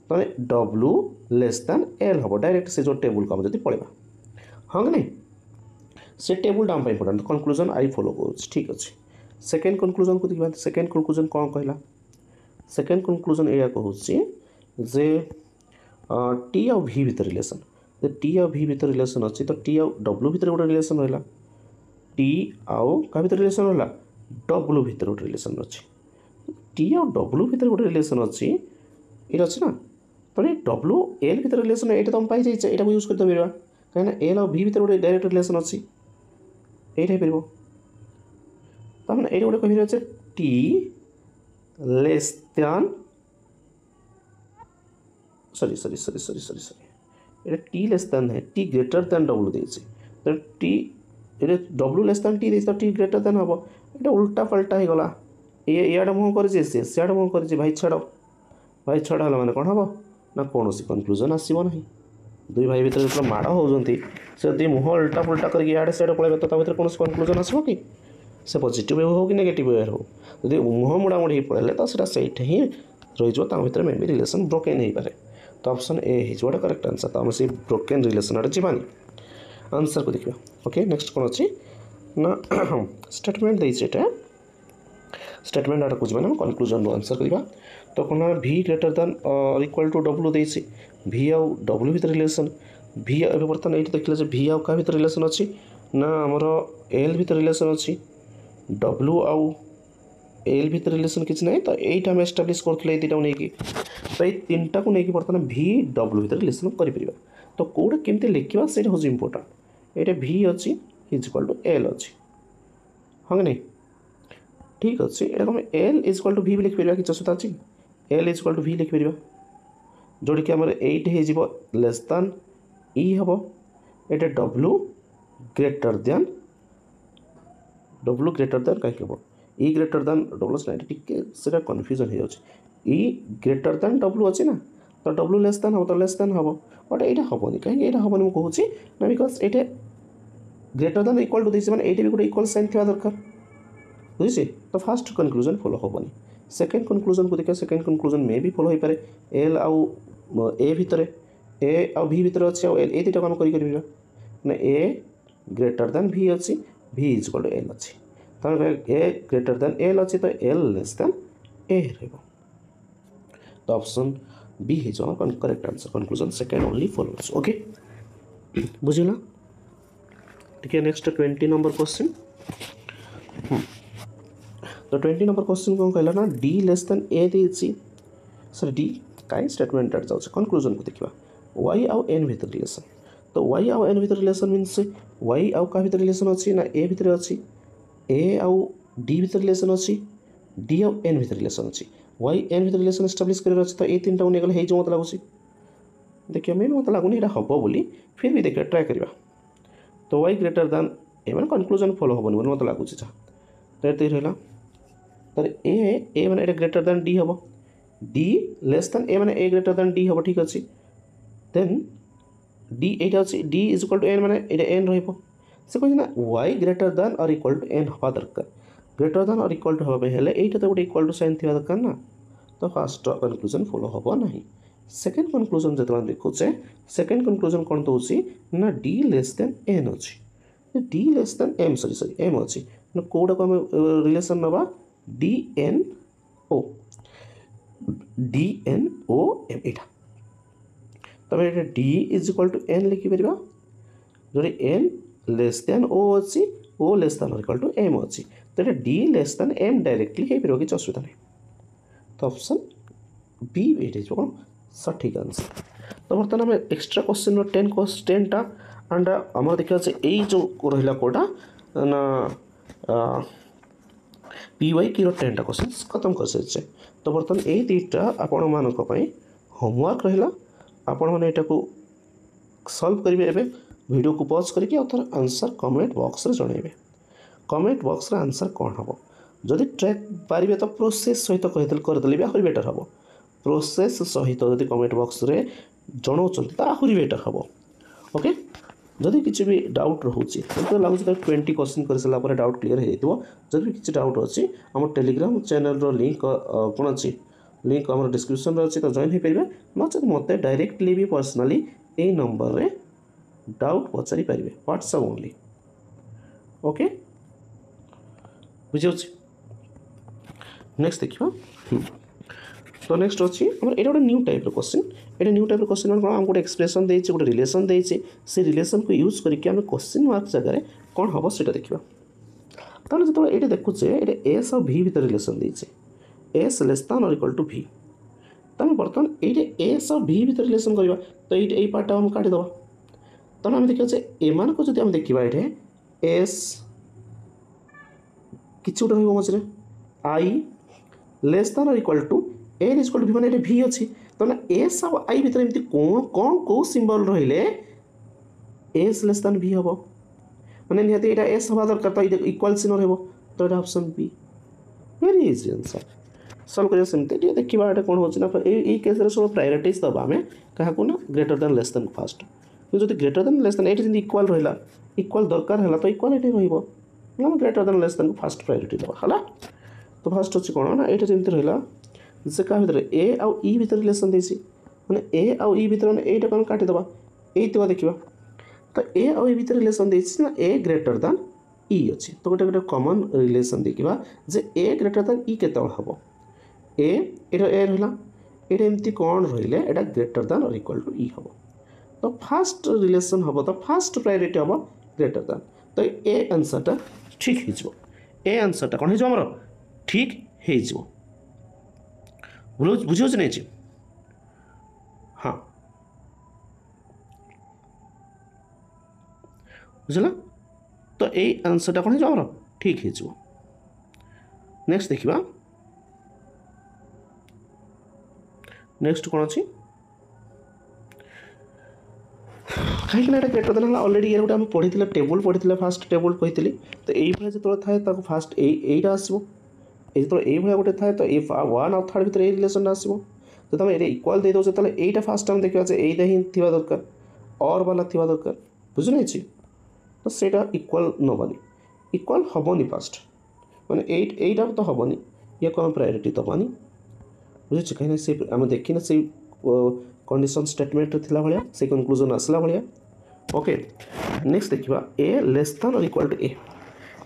तो डब्ल्यू लेस दैन एल हम डायरेक्ट से जो टेबुल को आम पढ़ा हाँ कि नहीं से टेबुल आम इंपोर्टाट कनक्लूजन आई फॉलो कर ठीक अच्छे सेकेंड कनक्लूजन को देखा सेकेंड कनक्लूजन कौन कहला सेकेंड कनक्लूजन या कहूँ जे टी आउ भी भितर रिलेसन टी आउ भी भितर रिलेसन अच्छी तो टी आउ डब्ल्यू भितर गोटे रिलेसन रहा टी आउ क्या भितर रिलेसन रहा डब्ल्यू भितर गोटे रिलेसन अच्छी टी आउ डब्ल्यू भितर गोटे रिलेसन अच्छी ये अच्छी ना तो ये डब्ल्यू एल भितर रिलेसन ये तुम पाई जाइए यहाँ यूज करते पार कहीं एल आउ भी भितर गोटे डायरेक्ट रिलेसन अच्छी ये पार तमें ये गोटे कह T less than sorry sorry sorry sorry sorry sorry ये टी लेस दैन है टी ग्रेटर दैन डब्ल्यू देती तो टी ये डब्ल्यू लेस दैन टी देती तो टी ग्रेटर दैन हम ये उल्टा पल्टा हो गला ये मुँह कर सियाड़े मुँह कर भाई छाड़ है मैंने कौन हम ना कौन कनक्लूजन आसो ना दुई भाई भर जो माड़ होती से मुँह उल्टा पुल्टा करके इे सियाड़े पड़े तो भर कौन कनक्लूजन आसो कि से पॉजिटिव वे हो कि नेगेटिव वे हो जब मुँह मुड़ामुड़ी पड़े तो सही ही रही भर मे भी रिलेसन ब्रोकेन हो पाए तो ऑप्शन ए हो करेक्ट आंसर तो आम से ब्रोकेन रिलेसन आड़े जावानी आंसर को देखा ओके नेक्स्ट कौन अच्छी ना स्टेटमेंट देटा स्टेटमेंट आटा खोजा ना कनक्लूजन आंसर करवा तो कौन भी ग्रेटर दैन और इक्वल टू डब्ल्यू देसी भी आउ डब्ल्यू भर रिलेसन भी बर्तमान ये देखिए भी आउ क्या भर रिलेसन अच्छी ना आमर एल भर रिलेसन अच्छी डब्ल्यू आउ एल भर रिलेसन किसी ना तो यही आम एस्टाब्लीश करें दुटा नहीं तो ये तीन टा को लेकिन बर्तमान भी डब्ल्यू भर रिलेसन कर तो कौटा केमती लिखा से हूँ इम्पोर्टाट ये भी अच्छी इज इक्वल टू एल अच्छी हाँ कि नहीं ठीक अच्छे एरकम एल इज इक्वल टू भी लिखिपर कि असुविधा अच्छी एल इज इक्वल टू भी लिखिपर जोड़ी कि आम एट हो लेस दैन ई हम ये डब्ल्यू ग्रेटर दैन कहीं हम ई ग्रेटर दैन डब्ल्यू ना टे कन्फ्यूजन हो ई ग्रेटर दैन डब्ल्यू अच्छी ना तो डब्ल्यू लेस दैन हम तो लेस दैन हम बट यहाँ हेनी कहीं यहाँ हेनी मुझे ना बिकज ये ग्रेटर दैन इक्वल टू देखिए मैंने ये भी गोटे इक्वल साइन थी दरकार बुझे तो फास्ट कनक्लूजन फॉलो हेनी सेकेंड कनक्लूजन को देखा सेकेंड कनक्लूजन मे भी फॉलो हो पाए एल आउ ए भितर ए आउ भी भितर अच्छे एल ये दुटा आम कर ए ग्रेटर दैन भी अच्छी भी इज इक्वल टू एल अच्छी तो ए ग्रेटर दैन एल अच्छी तो एल लेस दैन ए तो ऑप्शन बी हो correct answer conclusion second only followers okay बुझला ठीक है नेक्स्ट 20 नंबर क्वेश्चन तो 20 नंबर क्वेश्चन कौन कहला ना डी लेस दैन ए देसी सर डी कहीं स्टेटमेंट जाऊँ कनक्लूजन को देखा वाई आउ एन भर रिलेसन तो वाई आउ एन भर रिलेसन मीन्स वाई आउ क्या भर रिलेसन अच्छी ना ए भर अच्छी ए आउ डी भर रिलेसन अच्छी डी आउ एन भर रिलेसन अच्छी वाई एन भर रिलेसन एस्टाब्लीश कर तो ये तीन टा नहीं गले मत लगुच देखिए मेन मत लगुनि हम बोली फिर भी देखिए ट्राए करवा तो वाई ग्रेटर दैन ए मैंने कनक्लूजन फॉलो हेनी बोली मत लगुच तो ये रहा तो ए मैंने ये ग्रेटर दैन डी हम डी लेस दैन ए मैंने ए ग्रेटर दैन डी हम ठीक अच्छे देन डी ये अच्छी D is equal to N मैंने ये एन रे कहे ना वाई ग्रेटर दैन और इक्वल टू एन हवा दरकार ग्रेटर दैन और इक्वल टू हाँपे ये तो गोटे इक्वल टू साइन थी दरकार ना तो फास्ट कनक्लूजन फॉलो हम ना सेकेंड कनक्लूजन जो देखुचे सेकेंड कनक्लूजन कौन दूसरी ना डी लेस दैन एन अच्छी D less than M sorry sorry M अच्छी कौटा को आम रिलेसन नवा डी एन ओ एम यहाँ तब ये D is equal to N लिखिपर जो एन लेस दैन ओ अच्छी O less than equal to M अच्छी तो ये D less than M directly हो पार कि असुविधा नहीं तो ऑप्शन बी ये कौन सठिक आंसर तो बर्तमान आम एक्सट्रा क्वेश्चन 10 टा एंड आम देखा यही जो रहा कौटा ना पी वाई की 10 टा क्वेश्चन खत्म कर सारी तो बर्तमान यही दुईटा आपण मान होमवर्क रहा आपण मैंने यहाँ सल्व करेंगे एवं वीडियो को पॉज करके आंसर कमेंट बॉक्स रे जनइबे कमेंट बॉक्स रे आंसर कौन हम जदि ट्रैक पारे तो प्रोसेस सहित कहीदे करदे भी आहरी बेटर हम प्रोसेस सहित जब कमेंट बॉक्स रे जनाऊँ तो आहरी बेटर हम ओके जदि किसी भी डाउट रोचे तो लगुच 20 क्वेश्चन कर सारापर डाउट क्लीयर हो जब भी किसी डाउट अच्छी आम टेलीग्राम चैनल लिंक कौन अच्छी लिंक आम डिस्क्रिप्शन अच्छी तो जॉइन हो पारे नचेत मत डायरेक्टली भी पर्सनाली यही नंबर रे डाउट पचारि पारे व्हाट्सएप ओनली ओके बुझे नेक्स्ट देखिए तो नेक्स्ट अच्छी आम ये गोटे न्यू टाइप क्वेश्चन ये न्यू टाइप क्वेश्चन मैं गोटे एक्सप्रेशन देचे गोटे रिलेशन देचे से रिलेशन को यूज करके आम क्वेश्चन मार्क जगह कौन हम से देखा ताहले जो ये देखुचे ये एस और भी भीतर रिलेशन देचे एस लेस दैन और इक्वल टू भी तेनाली बर्तमान ये एस और भी भीतर रिलेशन करवा तो ये पार्टा हम काटिद तेना आम देखा एम को जो देखा ये एस कि गोटे रझे आई लेस दैन और equal to L is equal to भी मैंने भी अच्छी तो एस और आई भीतर एमती कौन कौन कौ सिंबल रहिले एस लेस दैन भी हम मैंने निहती यहाँ एस हवा दरकार तो ये इक्वल चिन्ह रहा तो ये option be very easy answer solve करिया सेमती देखा ये कौन होना ये केस सब प्रायोरिटीज दबा आम क्या ना greater than less then fast जो ग्रेटर देन लेस देन ये जब इक्वल रहा इक्वल दरकार है तो इक्वल ये रहा ग्रेटर देन लेस देन को फास्ट प्रायोरिटी दबा है तो फास्ट अच्छे कौन ना ये जमी रहा से क्या भर ए आउ ई भर रिलेसन देसी मैंने ए आउ ई भर मैंने यहाँ कौन काटिद ये देखा तो ए आउ ई भर रिलेसन देसी ना ए ग्रेटर दैन ई अच्छी तो गोटे गोटे कमन रिलेसन देखा जे ए ग्रेटर दैन ई केत हम ए रहा ये एमती कौन रही ग्रेटर दैन और इक्वल टू ई हम तो फास्ट रिलेसन हम तो फास्ट प्रायोरिटी हम ग्रेटर दैन तो ए आंसरटा ठीक हो ए आंसरटा कौन हो ठीक हो बुझे नहीं हाँ बुझला तो ये आंसरटा कौन हो ठीक हो नेक्स्ट देखा नेक्स्ट कौन अच्छी कहीं ग्रेटर देन अलरेडी ये गोटे पढ़ी टेबुल पढ़ी फास्ट टेबुल कही तो ये जो थाए फास्ट यहीटा आसो ये जो ये गोटे थाए तो ये वन आउ थर्ड भर रिलेसन आसो तो तुम ये इक्वल दे दे यहाँ फास्ट आम देखा यहीटा ही थी दरकार और वाला थी दरकार बुझे तो सेटा इक्वल नबानी इक्वल हेनी फास्ट मैंने यहीटा तो हेनी या को आम प्रायोरिटी दबानी बुझे कहीं से आम देखना से कंडीशन स्टेटमेंट थिला भाया से कंक्लूजन आसला भाया ओके नेक्स्ट देखा ए लेस दैन और equal to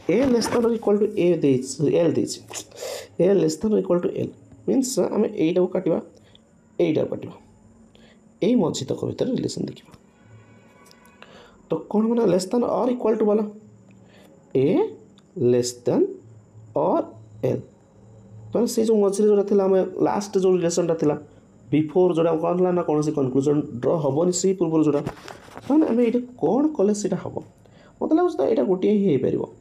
A less than और equal to L A less than और इक्वल टू एल मीन्स आम यहीटा काटा यहीटा काटा यही मझी तक भर रिलेसन देखा तो कौन मैंने लेस दैन और इक्वल टू वाला ए लेस दैन और एल तो से जो मझे जो आम लास्ट जो रिलेसनटा था बिफोर जोड़ा कौन था ना कौन से कनक्लूजन ड्र हेनी से पूर्व जोड़ा मैंने आम ये कौन कले से हम मत लगे तो यहाँ गोटे ही हो पार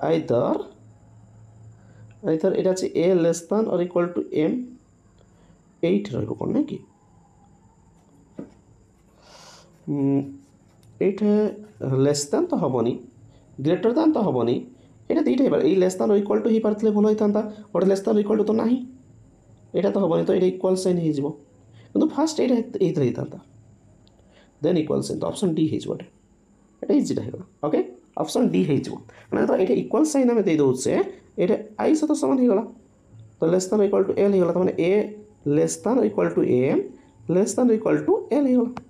आइदर आइदर ये अच्छे ए लेस दैन और इक्वल टू एम एट रहा ना कि ये लेस दैन तो हेनी ग्रेटर दैन तो हेनी ये दुईटा हो लेस दैन और इक्वल टू हो पारे भल होता गोटे लेस दैन इक्वल टू तो ना यहाँ तो हेनी तो ये इक्वल साइन हो फास्ट ये होता देन इक्वल साइन तो ऑप्शन डी हो इजीटा होगा ओके ऑप्शन डी हो मैंने तो ये इक्वल साइन आम दे दौचे ये आई सहित सामान होगा तो less than equal to L होगा मैंने A less than equal to M less than equal to L होगा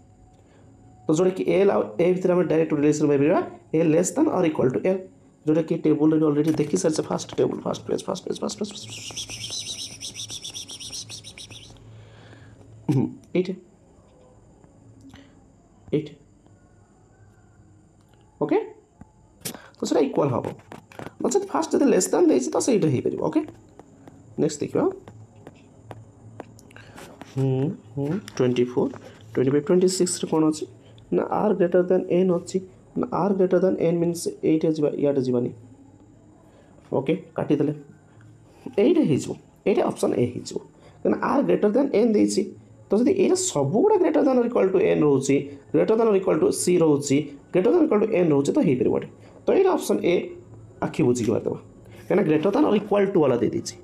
तो जोटा कि एल आउ ए भर आम डायरेक्ट रिलेसन पाइबा ए लेस दैन और इक्वल टू एल जोटा कि टेबुल अलरेडी देखी सारी fast table fast page fast page fast page eight okay तो सर इक्वल हम अच्छा फास्ट जो लेस दैन दे तो सही हो पार ओके नेक्स्ट देखा 24 25 26 कौन अच्छी ना आर ग्रेटर देन एन अच्छी ना R greater than N means एट इटे जावानी ओके काटिदे ये ऑप्शन ए हो आर ग्रेटर देन एन देती तो जब ये सब गुड़ा greater than equal to N रोचे greater than equal to C रोचे greater than equal to N रोचे तो हो पार तो ये ऑप्शन ए आखि बुझिक मारदेव कहीं ग्रेटर देन और इक्वल टू वाला दे दीजिए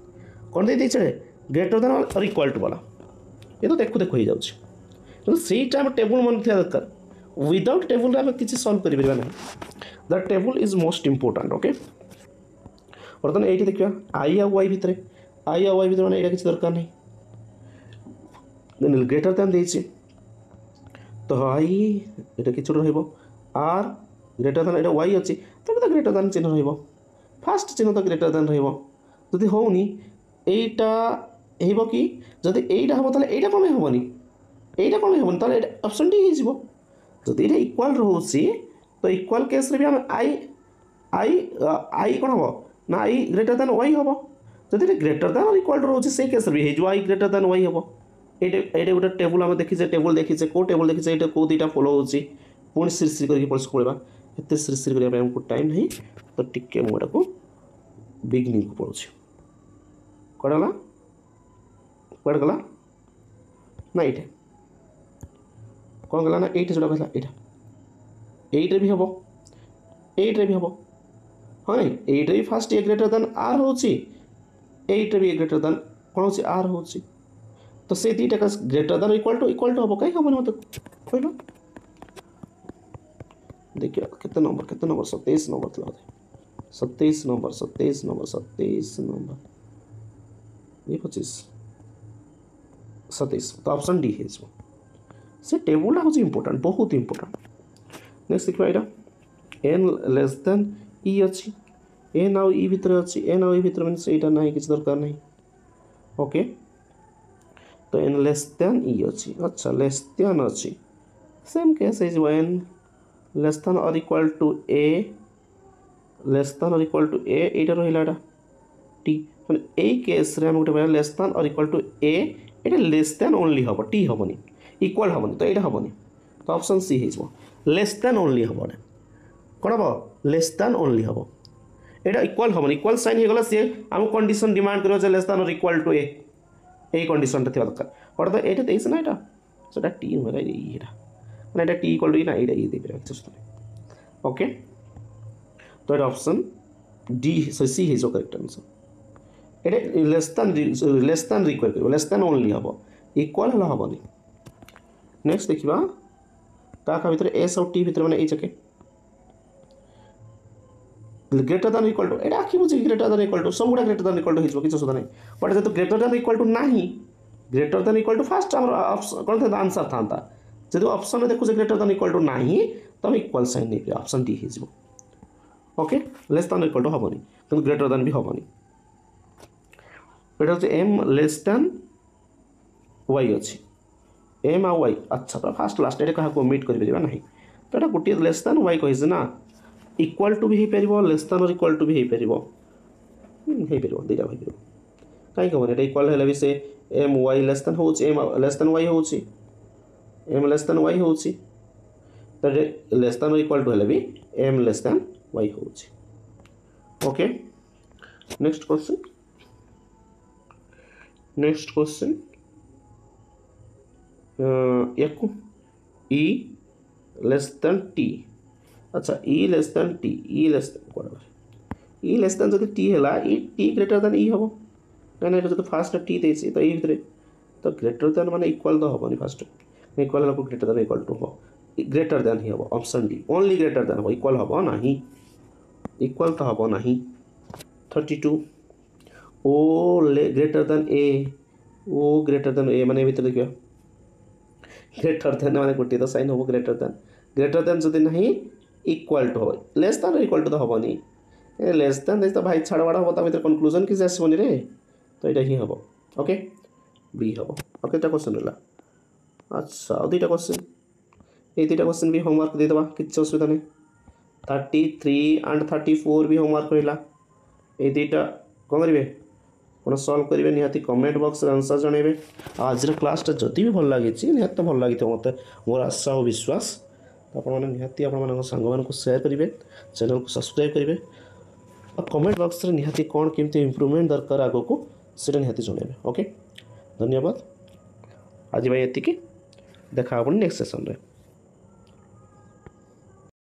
कौन दे दीजिए ग्रेटर देन और इक्वल टू वाला ये तो देखू देखू हो जाए सहीटा आम टेबुल मन था दरकार विदाउट टेबुल आम किसी सल्व कर the table is most important okay बर्तमान ये देखा आई आउ वाई भितर आई आउ वाई भितर मैंने यहाँ किसी दरकार नहीं ग्रेटर दैन देती तो आई ये कि आर ग्रेटर दैन ये वाई अच्छी तो ग्रेटर दैन चिन्ह फास्ट चिन्ह तो ग्रेटर दैन रही होनी এইটা হইব কি যদি এইটা হব তাহলে এইটা কমে হবনি এইটা কমে হবনি তাহলে এটা অপশন ডি হয়ে যদি এটা ইকুয়াল রହୁଛି তো ইকুয়াল কেস্রে বি আমি আই আই আই কোণ হব না আই গ্রেटर देन ওয়াই হব যদি এটা গ্রেटर देन ইকুয়াল রହୁଛି সেই কেস্রে বি হয়ে আই গ্রেटर देन ওয়াই হব এইটা গোটে টেবুল আমি দেখিছে টেবুল দেখিছে কেউ টেবুল দেখিছে এইটা কেউ দুইটা ফলো হচ্ছে পুଣି ଶ୍ରୀ କରିକି ପଳେଇ ପଳେଇବା ଏତେ ଶ୍ରୀ କରିବା ପାଇଁ ଆମକୁ ଟାଇମ୍ ନାହିଁ ତ ଟିକେ ମୁଁ ଏଟାକୁ ବିଗିନିଂକୁ ପଳଉଛି କୁଆଡ଼େ ଗଲା କୁଆଡ଼େ ଗଲା ନା ଏଇଟା କ'ଣ ଗଲା ନା ଏଇଟା ଯେଉଁଟା କହିଲା এইটারে ବି ହେବ এইটারে ବି ହେବ ହଁ ନାଇଁ এইটাରେ ବି ଫାଷ୍ଟ ଏ ଗ୍ରେଟର ଦେନ୍ ଆର୍ ହେଉଛି এইটাରେ ବି ଏ ଗ୍ରେଟର ଦେନ୍ କ'ଣ ହେଉଛି ଆର୍ ହେଉଛି ତ ସେ ଦୁଇଟା ଗ୍ରେଟର ଦେନ୍ ଇକ୍ୱାଲ୍ ଟୁ ହେବ କାହିଁ ହେବନି ମୋତେ କହିଲ देखिए कितने नंबर 27 नंबर था 27 नंबर ये 25 27 तो ऑप्शन डी है से टेबुल हूँ इंपोर्टेंट बहुत इंपोर्टेंट नेक्स्ट देखिए यहाँ एन लेस देन ई अच्छी एन आउ ई भितर अच्छी एन आउ ई भितर मीन यहाँ ना किसी दरकार नहीं ओके तो एन लेस देन ई अच्छी अच्छा लेस देन अच्छी सेम केस है एन लेस देन और equal to A less than और इक्वल टू ए एटा रहा टी मैंने यही केस रे हम गोटे लेस देन और इक्वल टू ए एटा लेस देन ओनली हम टी हेनी इक्वल हेनी तो यहाँ हेनी तो ऑप्शन सी हो लेस देन ओनली हम कौन हम लेस देन ओनली हम यहाँ इक्वल हेनी इक्वल साइन हो गला सी आम कंडीशन डिमांड कर लेस देन और इक्वल टू ए यही कंडीशन थी दरकार बट तो ये देना यहाँ से टी होगा यहाँ ना এটা टी इक्वल टू ना ये दे ओके तो ये ऑप्शन डी सी है जो करेक्ट आंसर ये लेस देन रिक्वायर कर लेस देन ओनली हम इक्वल हला हेनी नेक्स्ट देखा क्या भितर एस और टी भितर मैंने ये जगह ग्रेटर देन इक्वल टू ये आखि बुझे ग्रेटर देन इक्वल टू सब गुड़ा ग्रेटर देन इक्वल टू हो किसी असुविधा नहीं बट जो ग्रेटर देन इक्वल टू ना greater than equal to first कौन था आंसर था जब ऑप्शन में देखो ग्रेटर देन इक्वल टू नहीं तो हम इक्वल साइन नहीं ऑप्शन डी हो okay less than equal to हेनी कि ग्रेटर देन भी हेनी ये एम लेस देन वाई अच्छी एम आ वाई अच्छा तो फास्ट लास्ट ये क्या मिट कर ना तो ये गोटे लेस देन वाई कही ना इक्वल टू भी हो पार लेस देन और इक्वल टू भी हो पार दुईटा हो कहीं हेनी ये इक्वल है भी से एम वाई लेस देन हो एम लेस देन वाई हो एम लेस देन वाई हो लेस देन इक्वल टू भी एम लेस देन वाई हो ओके नेक्स्ट क्वेश्चन याकू ई लेस देन टी अच्छा E less than T E less than जब टी है E T greater than E हम कहीं जो फास्ट टी देती तो ये भितर तो ग्रेटर देन माने इक्वल तो हेनी फास्ट इक्वल है ग्रेटर देन इक्वल टू हो ग्रेटर देन ही हम option D only greater than हो इक्वल हम ना इक्वल तो हम ना 32 ओ ग्रेटर देन ए ओ ग्रेटर देन ए माने भीतर देखिए ग्रेटर देन माने गोटे तो साइन हम ग्रेटर देन जदि ना इक्वल टू हम लेस देन इक्वल टू तो हेनी लेस देन तो भाई छाड़ बाड़ हम भर कनक्लूजन किसी आसबनी रे तो यहाँ ही हम ओके बी हम ओके क्वेश्चन रहा अच्छा और दुईटा क्वेश्चन ये दुईटा क्वेश्चन भी होमवर्क देदेबा किसी असुविधा नहीं 33 एंड 34 भी होमवर्क रहा ये दुईटा कौन करेंगे कौन सल्व करेंगे निहाती कमेंट बॉक्स आंसर जनइबे आज क्लासटा जदि भी भल लगी निहाती तो भल लगी मत मोर आशा और विश्वास आपने निहाती आप सांग को शेयर करेंगे चैनल को सब्सक्राइब करेंगे और कमेंट बॉक्स रे निहाती कौन केमती इम्प्रूवमेंट दरकार आग को सीटा निहाती जनइबे ओके धन्यवाद आज भाई ये देखा नेक्स्ट सेशन रे।